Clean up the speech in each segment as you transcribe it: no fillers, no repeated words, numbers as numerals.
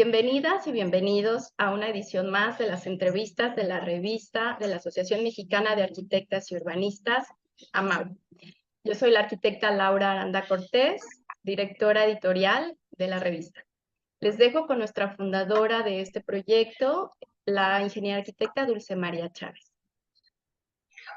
Bienvenidas y bienvenidos a una edición más de las entrevistas de la revista de la Asociación Mexicana de Arquitectas y Urbanistas, AMAU. Yo soy la arquitecta Laura Aranda Cortés, directora editorial de la revista. Les dejo con nuestra fundadora de este proyecto, la ingeniera arquitecta Dulce María Chávez.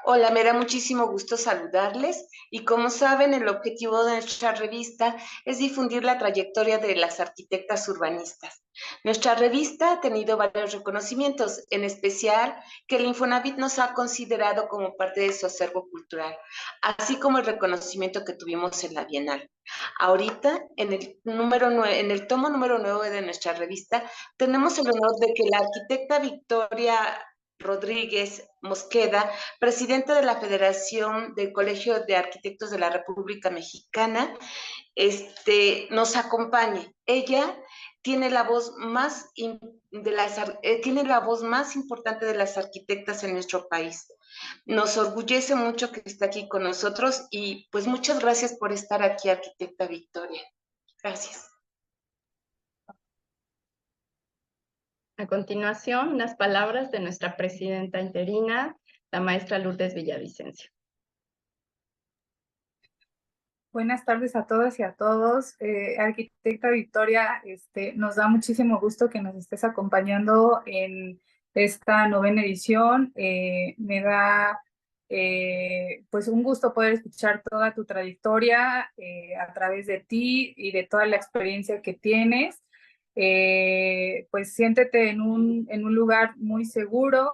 Hola, me da muchísimo gusto saludarles y como saben, el objetivo de nuestra revista es difundir la trayectoria de las arquitectas urbanistas. Nuestra revista ha tenido varios reconocimientos, en especial que el Infonavit nos ha considerado como parte de su acervo cultural, así como el reconocimiento que tuvimos en la Bienal. Ahorita, en el tomo número 9 de nuestra revista, tenemos el honor de que la arquitecta Victoria Rodríguez Mosqueda, presidenta de la Federación del Colegio de Arquitectos de la República Mexicana, nos acompañe. Ella tiene la voz tiene la voz más importante de las arquitectas en nuestro país. Nos orgullece mucho que esté aquí con nosotros y pues muchas gracias por estar aquí, arquitecta Victoria. Gracias. A continuación, unas palabras de nuestra presidenta interina, la maestra Lourdes Villavicencio. Buenas tardes a todas y a todos. Arquitecta Victoria, nos da muchísimo gusto que nos estés acompañando en esta 9ª edición. Me da pues un gusto poder escuchar toda tu trayectoria a través de ti y de toda la experiencia que tienes. Pues siéntete en un lugar muy seguro.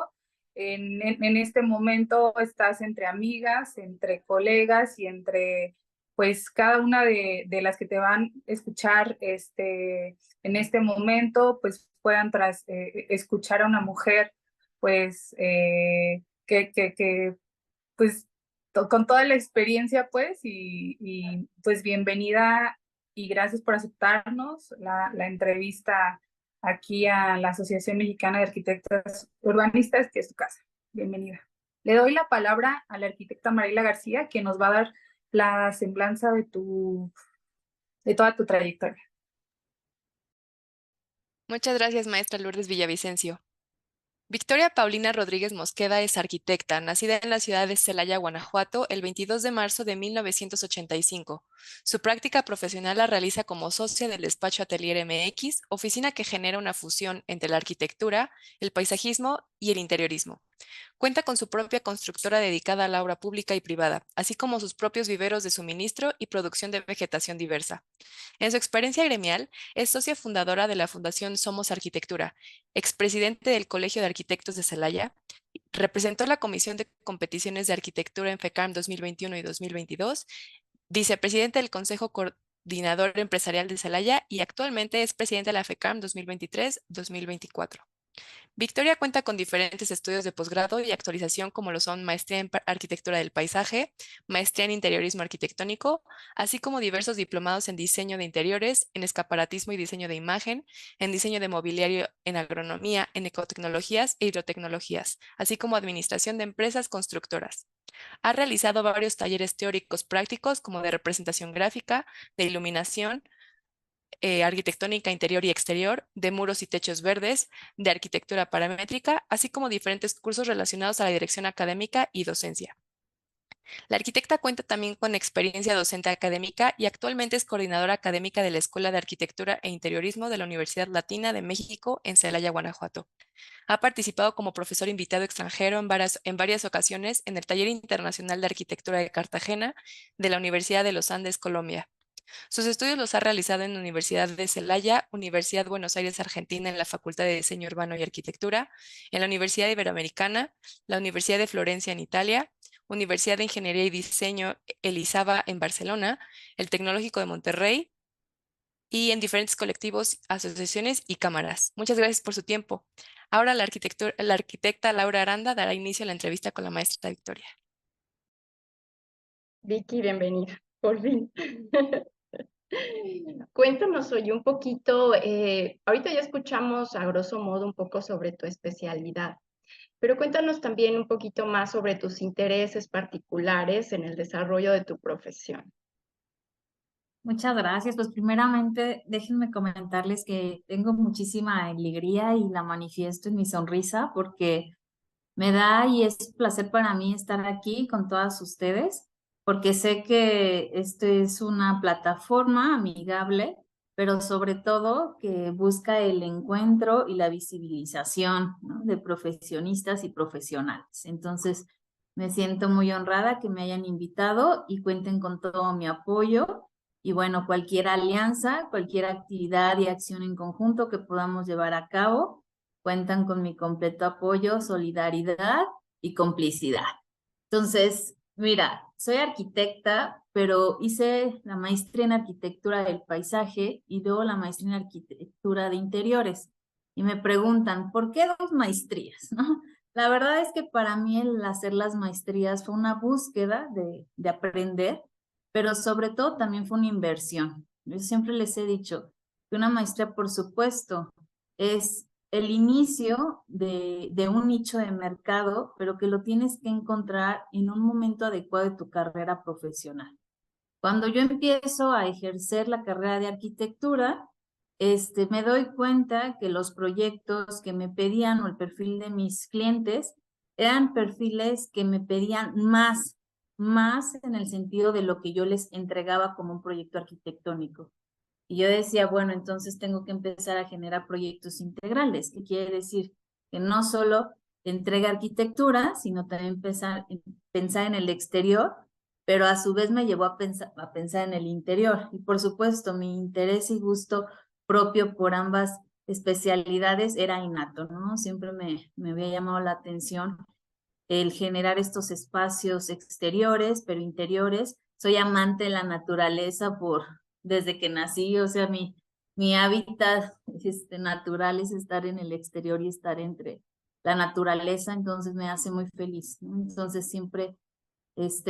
En este momento estás entre amigas, entre colegas y entre pues cada una de las que te van a escuchar en este momento, pues puedan escuchar a una mujer, pues pues con toda la experiencia, pues, y pues bienvenida y gracias por aceptarnos la entrevista aquí a la Asociación Mexicana de Arquitectas Urbanistas, que es tu casa. Bienvenida. Le doy la palabra a la arquitecta Mariela García, que nos va a dar la semblanza de toda tu trayectoria. Muchas gracias, maestra Lourdes Villavicencio. Victoria Paulina Rodríguez Mosqueda es arquitecta, nacida en la ciudad de Celaya, Guanajuato, el 22 de marzo de 1985. Su práctica profesional la realiza como socia del despacho Atelier MX, oficina que genera una fusión entre la arquitectura, el paisajismo y el interiorismo. Cuenta con su propia constructora dedicada a la obra pública y privada, así como sus propios viveros de suministro y producción de vegetación diversa. En su experiencia gremial, es socia fundadora de la Fundación Somos Arquitectura, expresidente del Colegio de Arquitectos de Celaya, representó la Comisión de Competiciones de Arquitectura en FECAM 2021 y 2022, vicepresidente del Consejo Coordinador Empresarial de Celaya y actualmente es presidente de la FECAM 2023-2024. Victoria cuenta con diferentes estudios de posgrado y actualización como lo son maestría en arquitectura del paisaje, maestría en interiorismo arquitectónico, así como diversos diplomados en diseño de interiores, en escaparatismo y diseño de imagen, en diseño de mobiliario, en agronomía, en ecotecnologías e hidrotecnologías, así como administración de empresas constructoras. Ha realizado varios talleres teóricos prácticos como de representación gráfica, de iluminación, arquitectónica interior y exterior, de muros y techos verdes, de arquitectura paramétrica, así como diferentes cursos relacionados a la dirección académica y docencia. La arquitecta cuenta también con experiencia docente académica y actualmente es coordinadora académica de la Escuela de Arquitectura e Interiorismo de la Universidad Latina de México en Celaya, Guanajuato. Ha participado como profesor invitado extranjero en varias ocasiones en el Taller Internacional de Arquitectura de Cartagena de la Universidad de los Andes, Colombia. Sus estudios los ha realizado en la Universidad de Celaya, Universidad Buenos Aires, Argentina, en la Facultad de Diseño Urbano y Arquitectura, en la Universidad Iberoamericana, la Universidad de Florencia en Italia, Universidad de Ingeniería y Diseño Elizaba en Barcelona, el Tecnológico de Monterrey y en diferentes colectivos, asociaciones y cámaras. Muchas gracias por su tiempo. Ahora la arquitecta Laura Aranda dará inicio a la entrevista con la maestra Victoria. Vicky, bienvenida, por fin. Cuéntanos hoy un poquito, ahorita ya escuchamos a grosso modo un poco sobre tu especialidad, pero cuéntanos también un poquito más sobre tus intereses particulares en el desarrollo de tu profesión. Muchas gracias. Pues primeramente, déjenme comentarles que tengo muchísima alegría y la manifiesto en mi sonrisa porque me da y es un placer para mí estar aquí con todas ustedes, porque sé que esto es una plataforma amigable, pero sobre todo que busca el encuentro y la visibilización, ¿no?, de profesionistas y profesionales. Entonces, me siento muy honrada que me hayan invitado y cuenten con todo mi apoyo. Y bueno, cualquier alianza, cualquier actividad y acción en conjunto que podamos llevar a cabo, cuentan con mi completo apoyo, solidaridad y complicidad. Entonces, mira, soy arquitecta, pero hice la maestría en arquitectura del paisaje y luego la maestría en arquitectura de interiores. Y me preguntan, ¿por qué dos maestrías? ¿No? La verdad es que para mí el hacer las maestrías fue una búsqueda de aprender, pero sobre todo también fue una inversión. Yo siempre les he dicho que una maestría, por supuesto, es el inicio de un nicho de mercado, pero que lo tienes que encontrar en un momento adecuado de tu carrera profesional. Cuando yo empiezo a ejercer la carrera de arquitectura, me doy cuenta que los proyectos que me pedían o el perfil de mis clientes eran perfiles que me pedían más en el sentido de lo que yo les entregaba como un proyecto arquitectónico. Y yo decía, bueno, entonces tengo que empezar a generar proyectos integrales, que quiere decir que no solo entrega arquitectura, sino también pensar en el exterior, pero a su vez me llevó a pensar en el interior. Y por supuesto, mi interés y gusto propio por ambas especialidades era innato, ¿no? Siempre me había llamado la atención el generar estos espacios exteriores, pero interiores. Soy amante de la naturaleza desde que nací, o sea, mi hábitat natural es estar en el exterior y estar entre la naturaleza, entonces me hace muy feliz, ¿no? Entonces siempre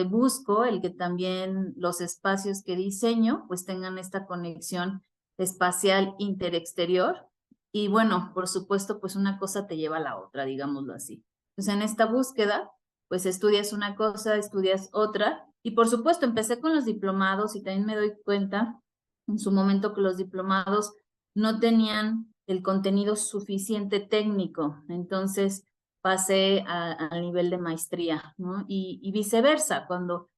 busco el que también los espacios que diseño pues tengan esta conexión espacial interexterior y bueno, por supuesto, pues una cosa te lleva a la otra, digámoslo así. Entonces en esta búsqueda pues estudias una cosa, estudias otra y por supuesto empecé con los diplomados y también me doy cuenta en su momento que los diplomados no tenían el contenido suficiente técnico, entonces pasé al nivel de maestría, ¿no? Y viceversa, cuando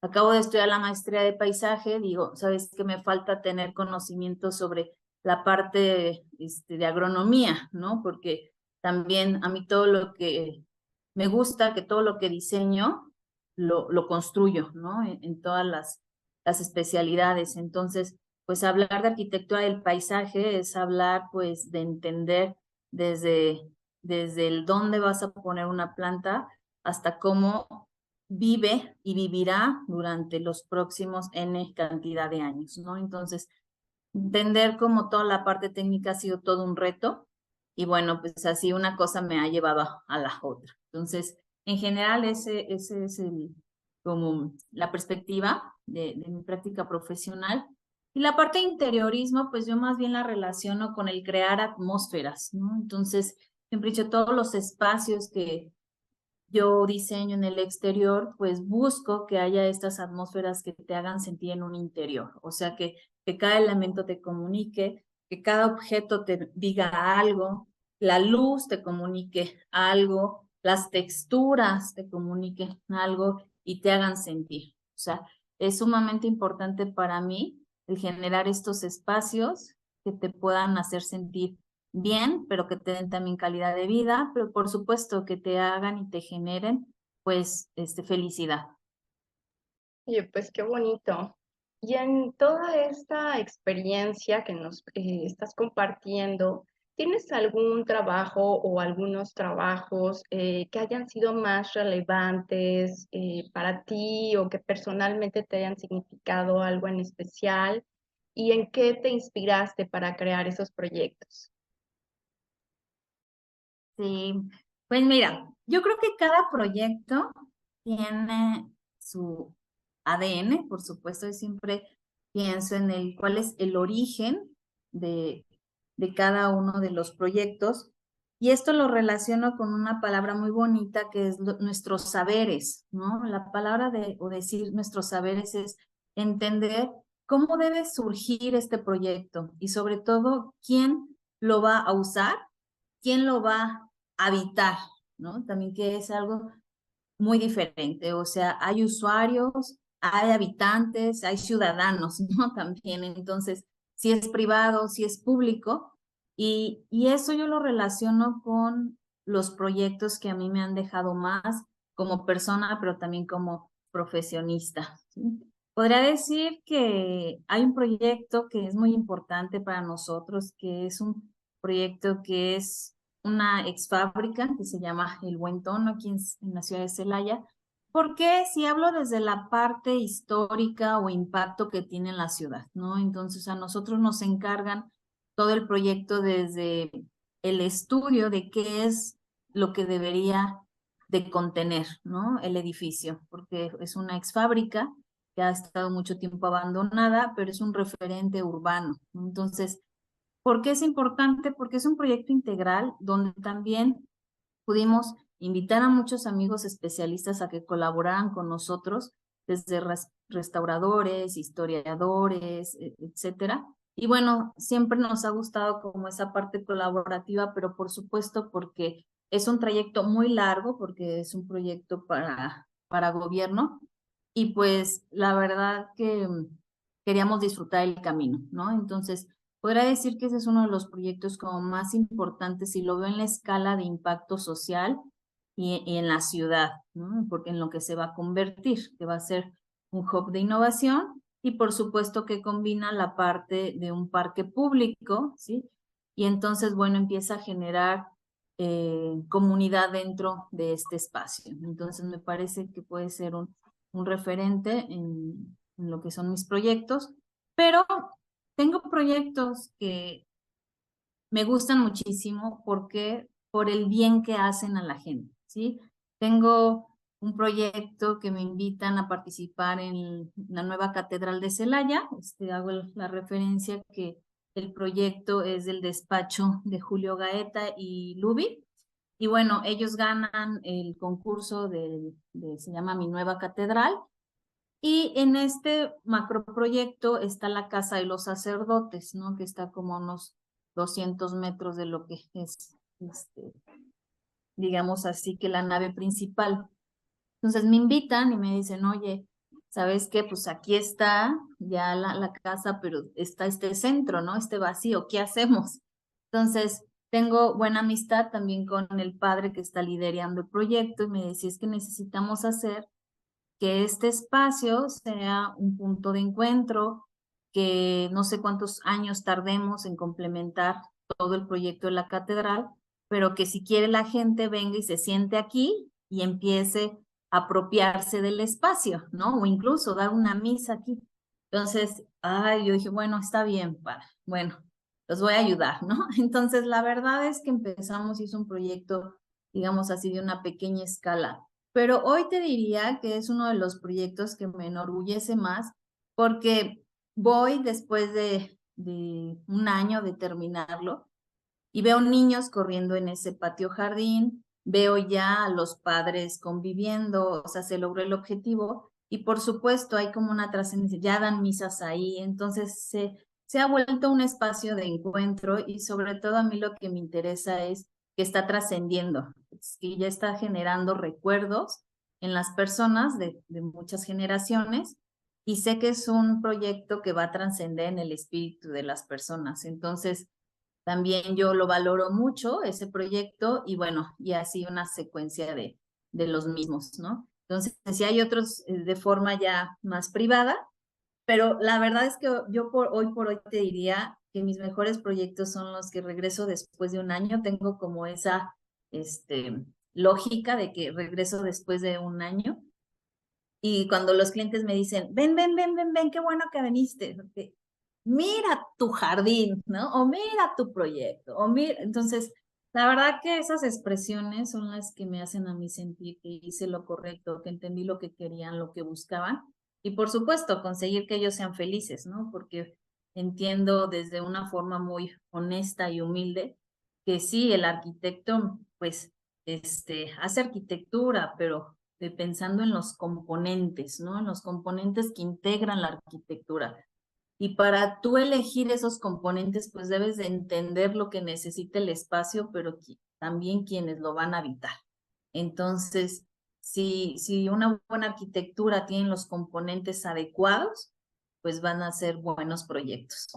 acabo de estudiar la maestría de paisaje, digo, ¿sabes qué? Me falta tener conocimiento sobre la parte de agronomía, ¿no? Porque también a mí todo lo que me gusta, que todo lo que diseño, lo construyo, ¿no? En todas las especialidades. Entonces, pues hablar de arquitectura del paisaje es hablar, pues, de entender desde el dónde vas a poner una planta hasta cómo vive y vivirá durante los próximos N cantidad de años, ¿no? Entonces, entender cómo toda la parte técnica ha sido todo un reto y bueno, pues así una cosa me ha llevado a la otra. Entonces, en general, ese es como la perspectiva de mi práctica profesional. Y la parte de interiorismo, pues yo más bien la relaciono con el crear atmósferas, ¿no? Entonces, siempre he dicho, todos los espacios que yo diseño en el exterior, pues busco que haya estas atmósferas que te hagan sentir en un interior, o sea, que cada elemento te comunique, que cada objeto te diga algo, la luz te comunique algo, las texturas te comuniquen algo y te hagan sentir. O sea, es sumamente importante para mí el generar estos espacios que te puedan hacer sentir bien, pero que te den también calidad de vida, pero por supuesto que te hagan y te generen, pues, felicidad. Oye, pues qué bonito. Y en toda esta experiencia que nos estás compartiendo, ¿tienes algún trabajo o algunos trabajos que hayan sido más relevantes para ti o que personalmente te hayan significado algo en especial? ¿Y en qué te inspiraste para crear esos proyectos? Sí, pues mira, yo creo que cada proyecto tiene su ADN, por supuesto, y siempre pienso en cuál es el origen de cada uno de los proyectos. Y esto lo relaciono con una palabra muy bonita que es nuestros saberes, ¿no? La palabra o decir nuestros saberes es entender cómo debe surgir este proyecto y sobre todo quién lo va a usar, quién lo va a habitar, ¿no? También que es algo muy diferente, o sea, hay usuarios, hay habitantes, hay ciudadanos, ¿no? También, entonces, si es privado, si es público, y eso yo lo relaciono con los proyectos que a mí me han dejado más como persona, pero también como profesionista, ¿sí? Podría decir que hay un proyecto que es muy importante para nosotros, que es un proyecto que es una ex fábrica que se llama El Buen Tono aquí en la ciudad de Celaya, porque si hablo desde la parte histórica o impacto que tiene en la ciudad, ¿no? Entonces a nosotros nos encargan todo el proyecto desde el estudio de qué es lo que debería de contener, ¿no? El edificio, porque es una ex fábrica que ha estado mucho tiempo abandonada, pero es un referente urbano. Entonces, ¿por qué es importante? Porque es un proyecto integral donde también pudimos invitar a muchos amigos especialistas a que colaboraran con nosotros, desde restauradores, historiadores, etcétera. Y bueno, siempre nos ha gustado como esa parte colaborativa, pero por supuesto porque es un trayecto muy largo, porque es un proyecto para gobierno, y pues la verdad que queríamos disfrutar el camino, ¿no? Entonces, podría decir que ese es uno de los proyectos como más importantes y lo veo en la escala de impacto social y en la ciudad, ¿no? Porque en lo que se va a convertir, que va a ser un hub de innovación y por supuesto que combina la parte de un parque público, ¿sí? Y entonces, bueno, empieza a generar comunidad dentro de este espacio. Entonces, me parece que puede ser un referente en lo que son mis proyectos, pero tengo proyectos que me gustan muchísimo porque por el bien que hacen a la gente, ¿sí? Tengo un proyecto que me invitan a participar en la nueva Catedral de Celaya. Hago la referencia que el proyecto es del despacho de Julio Gaeta y Lubi. Y bueno, ellos ganan el concurso se llama Mi Nueva Catedral, y en este macroproyecto está la Casa de los Sacerdotes, ¿no? Que está como a unos 200 metros de lo que es, digamos así, que la nave principal. Entonces me invitan y me dicen, oye, ¿sabes qué? Pues aquí está ya la casa, pero está este centro, ¿no? Este vacío, ¿qué hacemos? Entonces, tengo buena amistad también con el padre que está liderando el proyecto y me decía, es que necesitamos hacer que este espacio sea un punto de encuentro, que no sé cuántos años tardemos en complementar todo el proyecto de la catedral, pero que si quiere la gente venga y se siente aquí y empiece a apropiarse del espacio, ¿no? O incluso dar una misa aquí. Entonces, yo dije, bueno, está bien, padre, bueno, los voy a ayudar, ¿no? Entonces, la verdad es que empezamos, hizo un proyecto, digamos así, de una pequeña escala, pero hoy te diría que es uno de los proyectos que me enorgullece más porque voy después de un año de terminarlo y veo niños corriendo en ese patio jardín, veo ya a los padres conviviendo, o sea, se logró el objetivo y por supuesto hay como una trascendencia, ya dan misas ahí, entonces se ha vuelto un espacio de encuentro y sobre todo a mí lo que me interesa es que está trascendiendo, que ya está generando recuerdos en las personas de muchas generaciones y sé que es un proyecto que va a trascender en el espíritu de las personas. Entonces, también yo lo valoro mucho, ese proyecto, y bueno, y así una secuencia de los mismos, ¿no? Entonces, si hay otros de forma ya más privada, pero la verdad es que yo hoy por hoy te diría que mis mejores proyectos son los que regreso después de un año. Tengo como esa lógica de que regreso después de un año. Y cuando los clientes me dicen, ven, ven, ven, ven, ven, qué bueno que viniste. Porque mira tu jardín, ¿no? O mira tu proyecto. O mira, entonces, la verdad que esas expresiones son las que me hacen a mí sentir que hice lo correcto, que entendí lo que querían, lo que buscaban. Y por supuesto, conseguir que ellos sean felices, ¿no? Porque entiendo desde una forma muy honesta y humilde que sí, el arquitecto, pues, hace arquitectura, pero pensando en los componentes, ¿no? En los componentes que integran la arquitectura. Y para tú elegir esos componentes, pues debes de entender lo que necesita el espacio, pero también quienes lo van a habitar. Entonces, si una buena arquitectura tiene los componentes adecuados, pues van a ser buenos proyectos.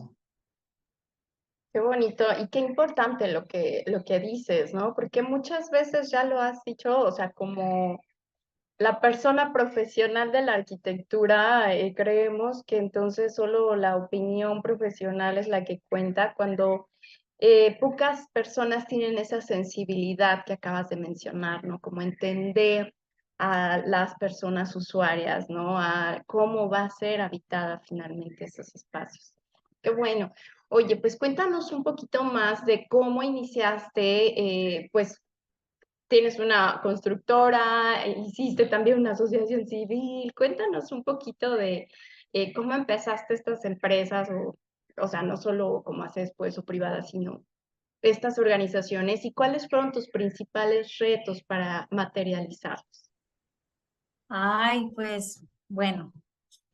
Qué bonito y qué importante lo que dices, ¿no? Porque muchas veces ya lo has dicho, o sea, como la persona profesional de la arquitectura, creemos que entonces solo la opinión profesional es la que cuenta cuando pocas personas tienen esa sensibilidad que acabas de mencionar, ¿no? Como entender a las personas usuarias, ¿no? A cómo va a ser habitada finalmente esos espacios. Qué bueno. Oye, pues cuéntanos un poquito más de cómo iniciaste, pues tienes una constructora, hiciste también una asociación civil. Cuéntanos un poquito de cómo empezaste estas empresas, o sea, no solo como haces pues o privada, sino estas organizaciones y cuáles fueron tus principales retos para materializarlos. Ay, pues bueno,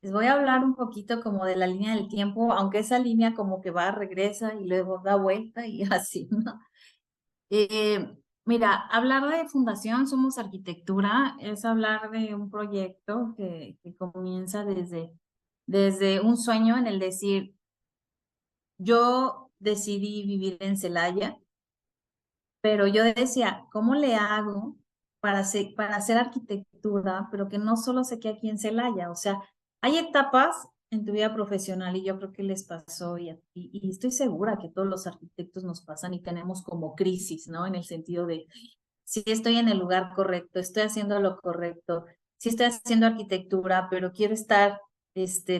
les voy a hablar un poquito como de la línea del tiempo, aunque esa línea como que va, regresa y luego da vuelta y así, ¿no? Mira, hablar de Fundación Somos Arquitectura es hablar de un proyecto que comienza desde un sueño en el decir, yo decidí vivir en Celaya, pero yo decía, ¿cómo le hago para hacer arquitectura, pero que no solo se quede aquí en Celaya? O sea, hay etapas en tu vida profesional y yo creo que les pasó y estoy segura que todos los arquitectos nos pasan y tenemos como crisis, ¿no? En el sentido de, si estoy en el lugar correcto, estoy haciendo lo correcto, si estoy haciendo arquitectura, pero quiero estar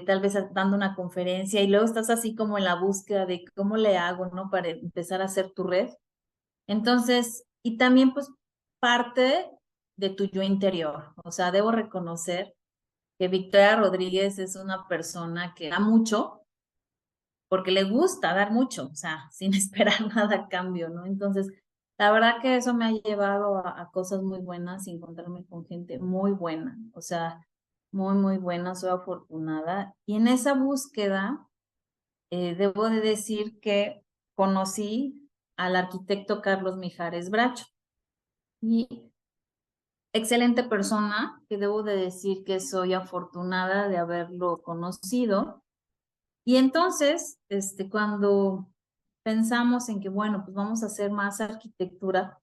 tal vez dando una conferencia y luego estás así como en la búsqueda de cómo le hago, ¿no? Para empezar a hacer tu red. Entonces, y también pues parte de tu yo interior. O sea, debo reconocer que Victoria Rodríguez es una persona que da mucho porque le gusta dar mucho, o sea, sin esperar nada a cambio, ¿no? Entonces, la verdad que eso me ha llevado a cosas muy buenas y encontrarme con gente muy buena, o sea, muy, muy buena, soy afortunada. Y en esa búsqueda, debo de decir que conocí al arquitecto Carlos Mijares Bracho. Y excelente persona, que debo de decir que soy afortunada de haberlo conocido. Y entonces, cuando pensamos en que, bueno, pues vamos a hacer más arquitectura,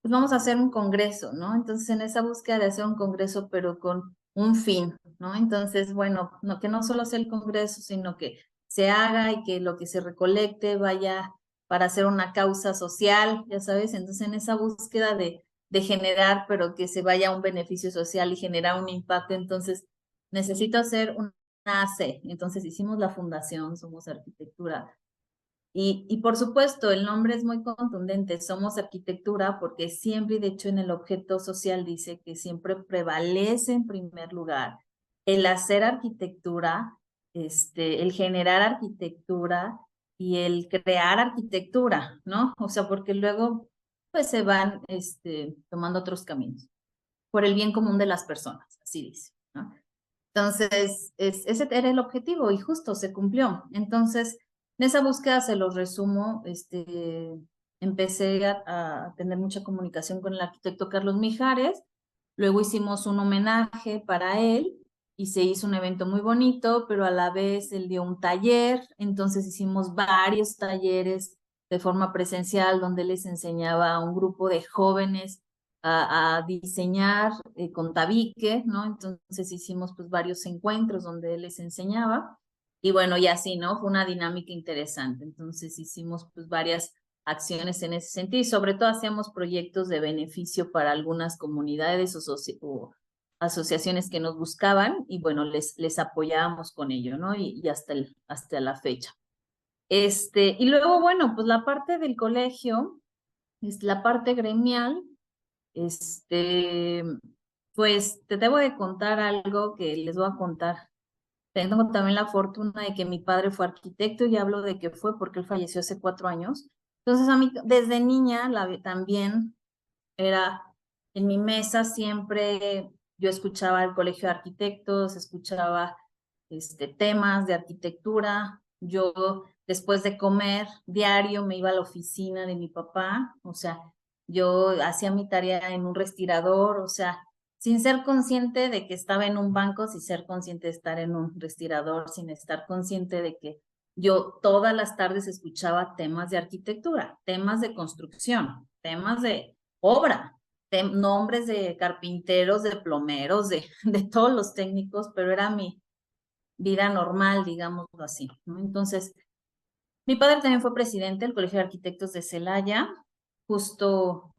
pues vamos a hacer un congreso, ¿no? Entonces, en esa búsqueda de hacer un congreso, pero con un fin, ¿no? Entonces, bueno, no, que no solo sea el congreso, sino que se haga y que lo que se recolecte vaya para hacer una causa social, ya sabes. Entonces, en esa búsqueda de generar, pero que se vaya a un beneficio social y generar un impacto, entonces necesito hacer una AC. Entonces, hicimos la fundación, Somos Arquitectura. Y por supuesto, el nombre es muy contundente, Somos Arquitectura, porque siempre, y de hecho en el objeto social dice que siempre prevalece en primer lugar el hacer arquitectura, el generar arquitectura y el crear arquitectura, ¿no? O sea, porque luego pues se van tomando otros caminos por el bien común de las personas, así dice, ¿no? Entonces, ese era el objetivo y justo se cumplió. Entonces, en esa búsqueda se los resumo, empecé a tener mucha comunicación con el arquitecto Carlos Mijares, luego hicimos un homenaje para él y se hizo un evento muy bonito, pero a la vez él dio un taller, entonces hicimos varios talleres de forma presencial donde les enseñaba a un grupo de jóvenes a diseñar con tabique, ¿no? Entonces hicimos pues varios encuentros donde él les enseñaba y bueno, y así, ¿no? Fue una dinámica interesante. Entonces hicimos pues varias acciones en ese sentido y sobre todo hacíamos proyectos de beneficio para algunas comunidades o asociaciones que nos buscaban y bueno, les apoyábamos con ello, ¿no? Y hasta la fecha. Y luego, bueno, pues la parte del colegio, la parte gremial, pues te debo de contar algo que les voy a contar. Tengo también la fortuna de que mi padre fue arquitecto y hablo de que fue porque él falleció hace 4 años. Entonces a mí desde niña también era en mi mesa siempre yo escuchaba el colegio de arquitectos, escuchaba temas de arquitectura. Yo, después de comer diario, me iba a la oficina de mi papá, o sea, yo hacía mi tarea en un respirador, o sea, sin ser consciente de que estaba en un banco, sin ser consciente de estar en un respirador, sin estar consciente de que yo todas las tardes escuchaba temas de arquitectura, temas de construcción, temas de obra, nombres de carpinteros, de plomeros, de todos los técnicos, pero era mi vida normal, digámoslo así, ¿no? Entonces, mi padre también fue presidente del Colegio de Arquitectos de Celaya, justo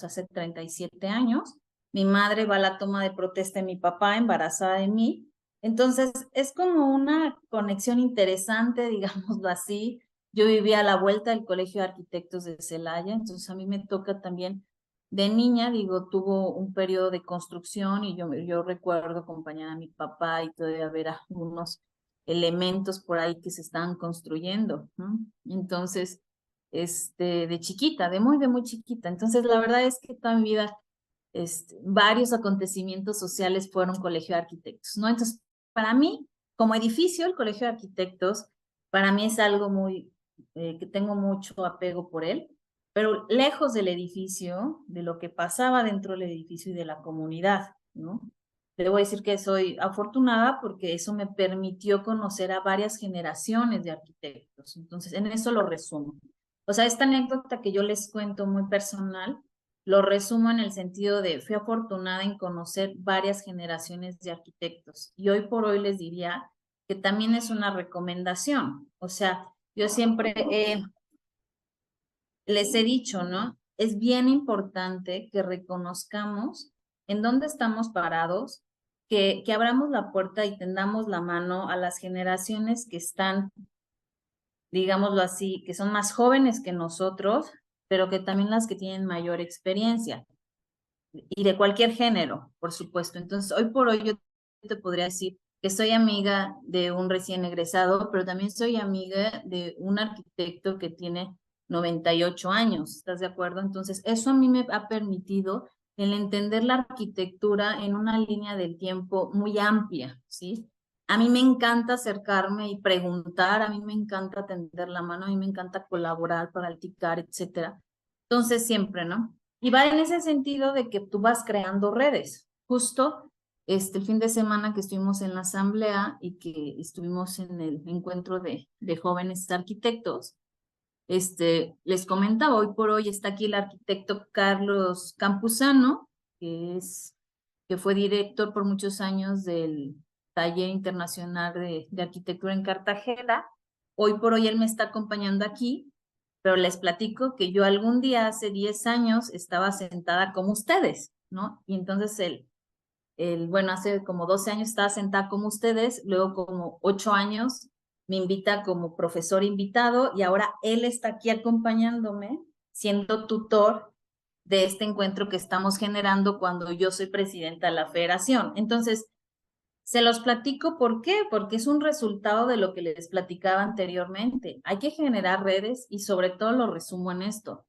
hace 37 años. Mi madre va a la toma de protesta de mi papá, embarazada de mí. Entonces, es como una conexión interesante, digámoslo así. Yo vivía a la vuelta del Colegio de Arquitectos de Celaya, entonces a mí me toca también de niña, digo, tuvo un periodo de construcción y yo recuerdo acompañar a mi papá y todavía ver algunos elementos por ahí que se estaban construyendo, ¿no? Entonces, de chiquita, de muy chiquita. Entonces, la verdad es que toda mi vida, varios acontecimientos sociales fueron Colegio de Arquitectos, ¿no? Entonces, para mí, como edificio, el Colegio de Arquitectos, para mí es algo muy, que tengo mucho apego por él, pero lejos del edificio, de lo que pasaba dentro del edificio y de la comunidad, ¿no? Debo decir que soy afortunada porque eso me permitió conocer a varias generaciones de arquitectos. Entonces, en eso lo resumo. O sea, esta anécdota que yo les cuento muy personal, lo resumo en el sentido de fui afortunada en conocer varias generaciones de arquitectos. Y hoy por hoy les diría que también es una recomendación. O sea, yo siempre les he dicho, ¿no? Es bien importante que reconozcamos en dónde estamos parados, que abramos la puerta y tendamos la mano a las generaciones que están, digámoslo así, que son más jóvenes que nosotros, pero que también las que tienen mayor experiencia y de cualquier género, por supuesto. Entonces, hoy por hoy yo te podría decir que soy amiga de un recién egresado, pero también soy amiga de un arquitecto que tiene 98 años, ¿estás de acuerdo? Entonces, eso a mí me ha permitido el entender la arquitectura en una línea del tiempo muy amplia, ¿sí? A mí me encanta acercarme y preguntar, a mí me encanta tender la mano, a mí me encanta colaborar, practicar, etcétera. Entonces, siempre, ¿no? Y va en ese sentido de que tú vas creando redes. Justo el fin de semana que estuvimos en la asamblea y que estuvimos en el encuentro de jóvenes arquitectos, les comentaba, hoy por hoy está aquí el arquitecto Carlos Campuzano, que fue director por muchos años del Taller Internacional de Arquitectura en Cartagena. Hoy por hoy él me está acompañando aquí, pero les platico que yo algún día hace 10 años estaba sentada como ustedes, ¿no? Y entonces bueno, hace como 12 años estaba sentada como ustedes, luego como 8 años me invita como profesor invitado y ahora él está aquí acompañándome, siendo tutor de este encuentro que estamos generando cuando yo soy presidenta de la federación. Entonces, se los platico, ¿por qué? Porque es un resultado de lo que les platicaba anteriormente. Hay que generar redes y sobre todo lo resumo en esto.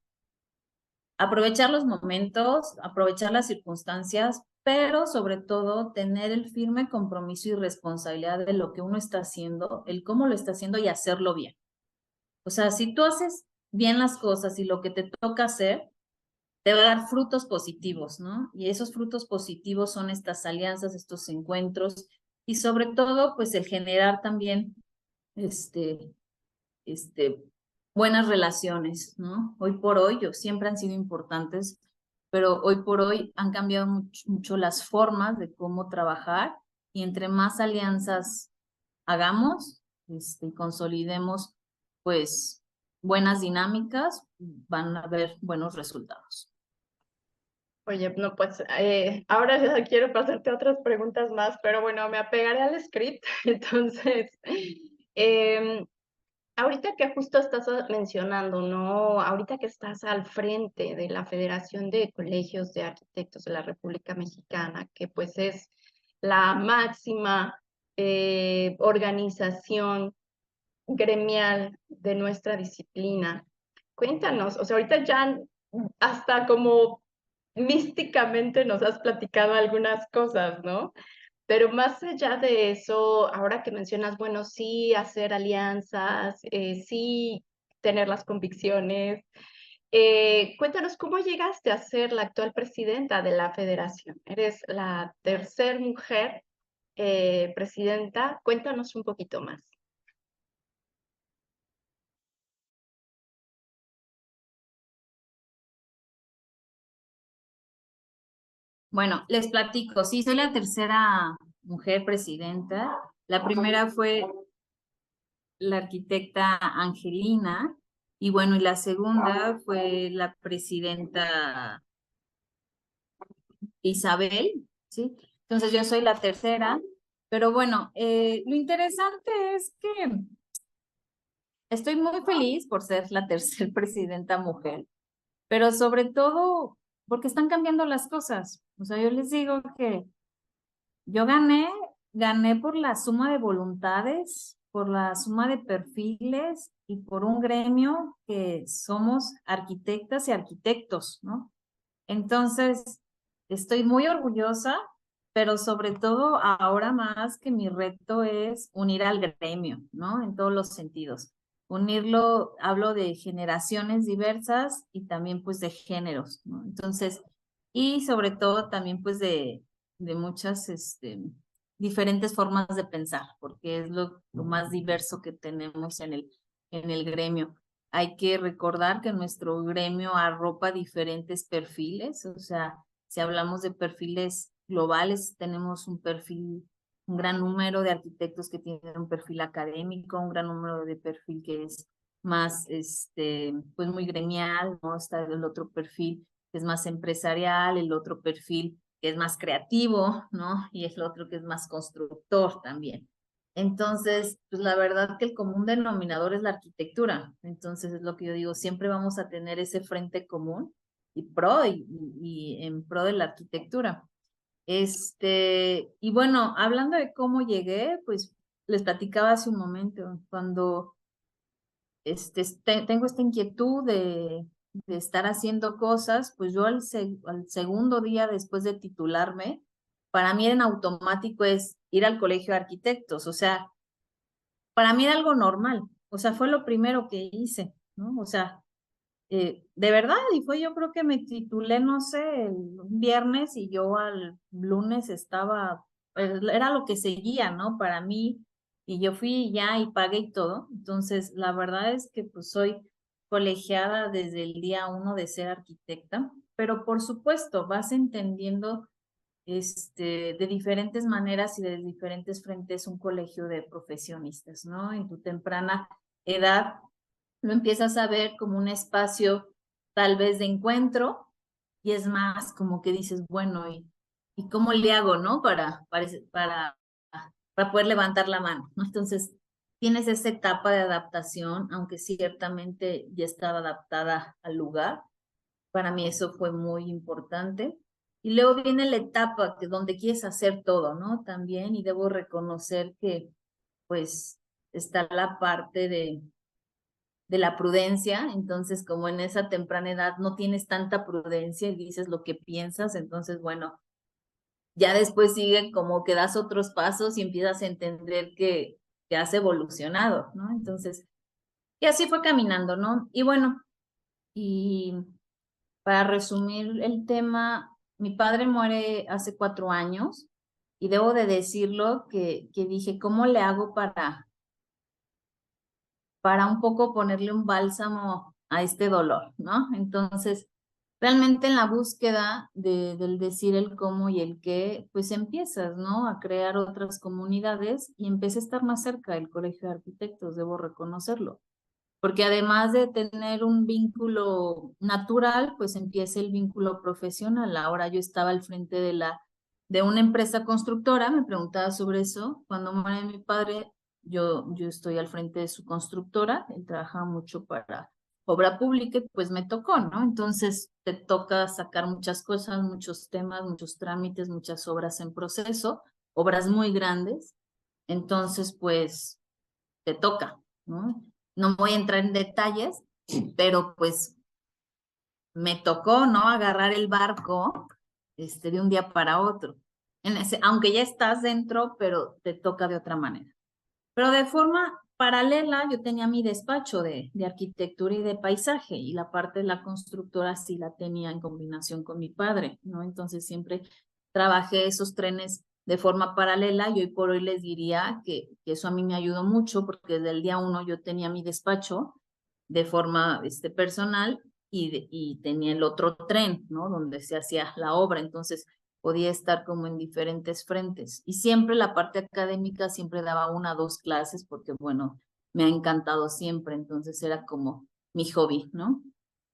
Aprovechar los momentos, aprovechar las circunstancias, pero sobre todo tener el firme compromiso y responsabilidad de lo que uno está haciendo, el cómo lo está haciendo y hacerlo bien. O sea, si tú haces bien las cosas y lo que te toca hacer, te va a dar frutos positivos, ¿no? Y esos frutos positivos son estas alianzas, estos encuentros y sobre todo, pues el generar también, este, buenas relaciones, ¿no? Hoy por hoy, siempre han sido importantes, pero hoy por hoy han cambiado mucho las formas de cómo trabajar y entre más alianzas hagamos, y consolidemos, pues, buenas dinámicas, van a haber buenos resultados. Oye, no, pues ahora ya quiero pasarte otras preguntas más, pero bueno, me apegaré al script. Entonces, ahorita que justo estás mencionando, ¿no? Ahorita que estás al frente de la Federación de Colegios de Arquitectos de la República Mexicana, que pues es la máxima organización gremial de nuestra disciplina. Cuéntanos, o sea, ahorita ya hasta como místicamente nos has platicado algunas cosas, ¿no? Pero más allá de eso, ahora que mencionas, bueno, sí hacer alianzas, sí tener las convicciones, cuéntanos cómo llegaste a ser la actual presidenta de la federación. Eres la tercera mujer presidenta. Cuéntanos un poquito más. Bueno, les platico, sí, soy la tercera mujer presidenta. La primera fue la arquitecta Angelina, y bueno, y la segunda fue la presidenta Isabel, ¿sí? Entonces yo soy la tercera, pero bueno, lo interesante es que estoy muy feliz por ser la tercera presidenta mujer, pero sobre todo porque están cambiando las cosas. O sea, yo les digo que yo gané por la suma de voluntades, por la suma de perfiles y por un gremio que somos arquitectas y arquitectos, ¿no? Entonces, estoy muy orgullosa, pero sobre todo ahora más que mi reto es unir al gremio, ¿no? En todos los sentidos. Unirlo, hablo de generaciones diversas y también pues de géneros, ¿no? Entonces, y sobre todo también pues de muchas diferentes formas de pensar, porque es lo más diverso que tenemos en el gremio. Hay que recordar que nuestro gremio arropa diferentes perfiles, o sea, si hablamos de perfiles globales, tenemos un perfil, un gran número de arquitectos que tienen un perfil académico, un gran número de perfil que es más, pues muy gremial, ¿no? Está el otro perfil que es más empresarial, el otro perfil que es más creativo, ¿no? Y el otro que es más constructor también. Entonces, pues la verdad que el común denominador es la arquitectura. Entonces, es lo que yo digo, siempre vamos a tener ese frente común y en pro de la arquitectura. Y bueno, hablando de cómo llegué, pues les platicaba hace un momento, cuando tengo esta inquietud de estar haciendo cosas, pues yo al segundo día después de titularme, para mí en automático es ir al colegio de arquitectos, o sea, para mí era algo normal, o sea, fue lo primero que hice, ¿no? O sea, de verdad, y fue yo creo que me titulé, no sé, un viernes y yo al lunes estaba, era lo que seguía, ¿no? Para mí, y yo fui ya y pagué y todo. Entonces, la verdad es que pues soy colegiada desde el día uno de ser arquitecta, pero por supuesto vas entendiendo de diferentes maneras y de diferentes frentes un colegio de profesionistas, ¿no? En tu temprana edad lo empiezas a ver como un espacio tal vez de encuentro y es más como que dices, bueno, ¿y cómo le hago, no? Para poder levantar la mano, ¿no? Entonces, tienes esa etapa de adaptación, aunque ciertamente ya estaba adaptada al lugar. Para mí eso fue muy importante. Y luego viene la etapa donde quieres hacer todo, ¿no? También, y debo reconocer que, pues, está la parte de la prudencia, entonces como en esa temprana edad no tienes tanta prudencia y dices lo que piensas, entonces bueno, ya después sigue como que das otros pasos y empiezas a entender que has evolucionado, ¿no? Entonces, y así fue caminando, ¿no? Y bueno, y para resumir el tema, mi padre muere hace 4 años y debo de decirlo que dije, ¿cómo le hago para un poco ponerle un bálsamo a este dolor, ¿no? Entonces, realmente en la búsqueda del decir el cómo y el qué, pues empiezas, ¿no? A crear otras comunidades y empecé a estar más cerca del Colegio de Arquitectos, debo reconocerlo. Porque además de tener un vínculo natural, pues empieza el vínculo profesional. Ahora yo estaba al frente de una empresa constructora, me preguntaba sobre eso. Cuando muere mi padre, yo estoy al frente de su constructora, él trabajaba mucho para obra pública, y pues me tocó, ¿no? Entonces te toca sacar muchas cosas, muchos temas, muchos trámites, muchas obras en proceso, obras muy grandes. Entonces, pues te toca, ¿no? No voy a entrar en detalles, pero pues me tocó, ¿no? Agarrar el barco de un día para otro. aunque ya estás dentro, pero te toca de otra manera. Pero de forma paralela, yo tenía mi despacho de arquitectura y de paisaje, y la parte de la constructora sí la tenía en combinación con mi padre, ¿no? Entonces siempre trabajé esos trenes de forma paralela, y hoy por hoy les diría que eso a mí me ayudó mucho, porque desde el día 1 yo tenía mi despacho de forma personal, y tenía el otro tren, ¿no? Donde se hacía la obra, entonces podía estar como en diferentes frentes. Y siempre la parte académica, siempre daba 1 o 2 clases, porque bueno, me ha encantado siempre, entonces era como mi hobby, ¿no?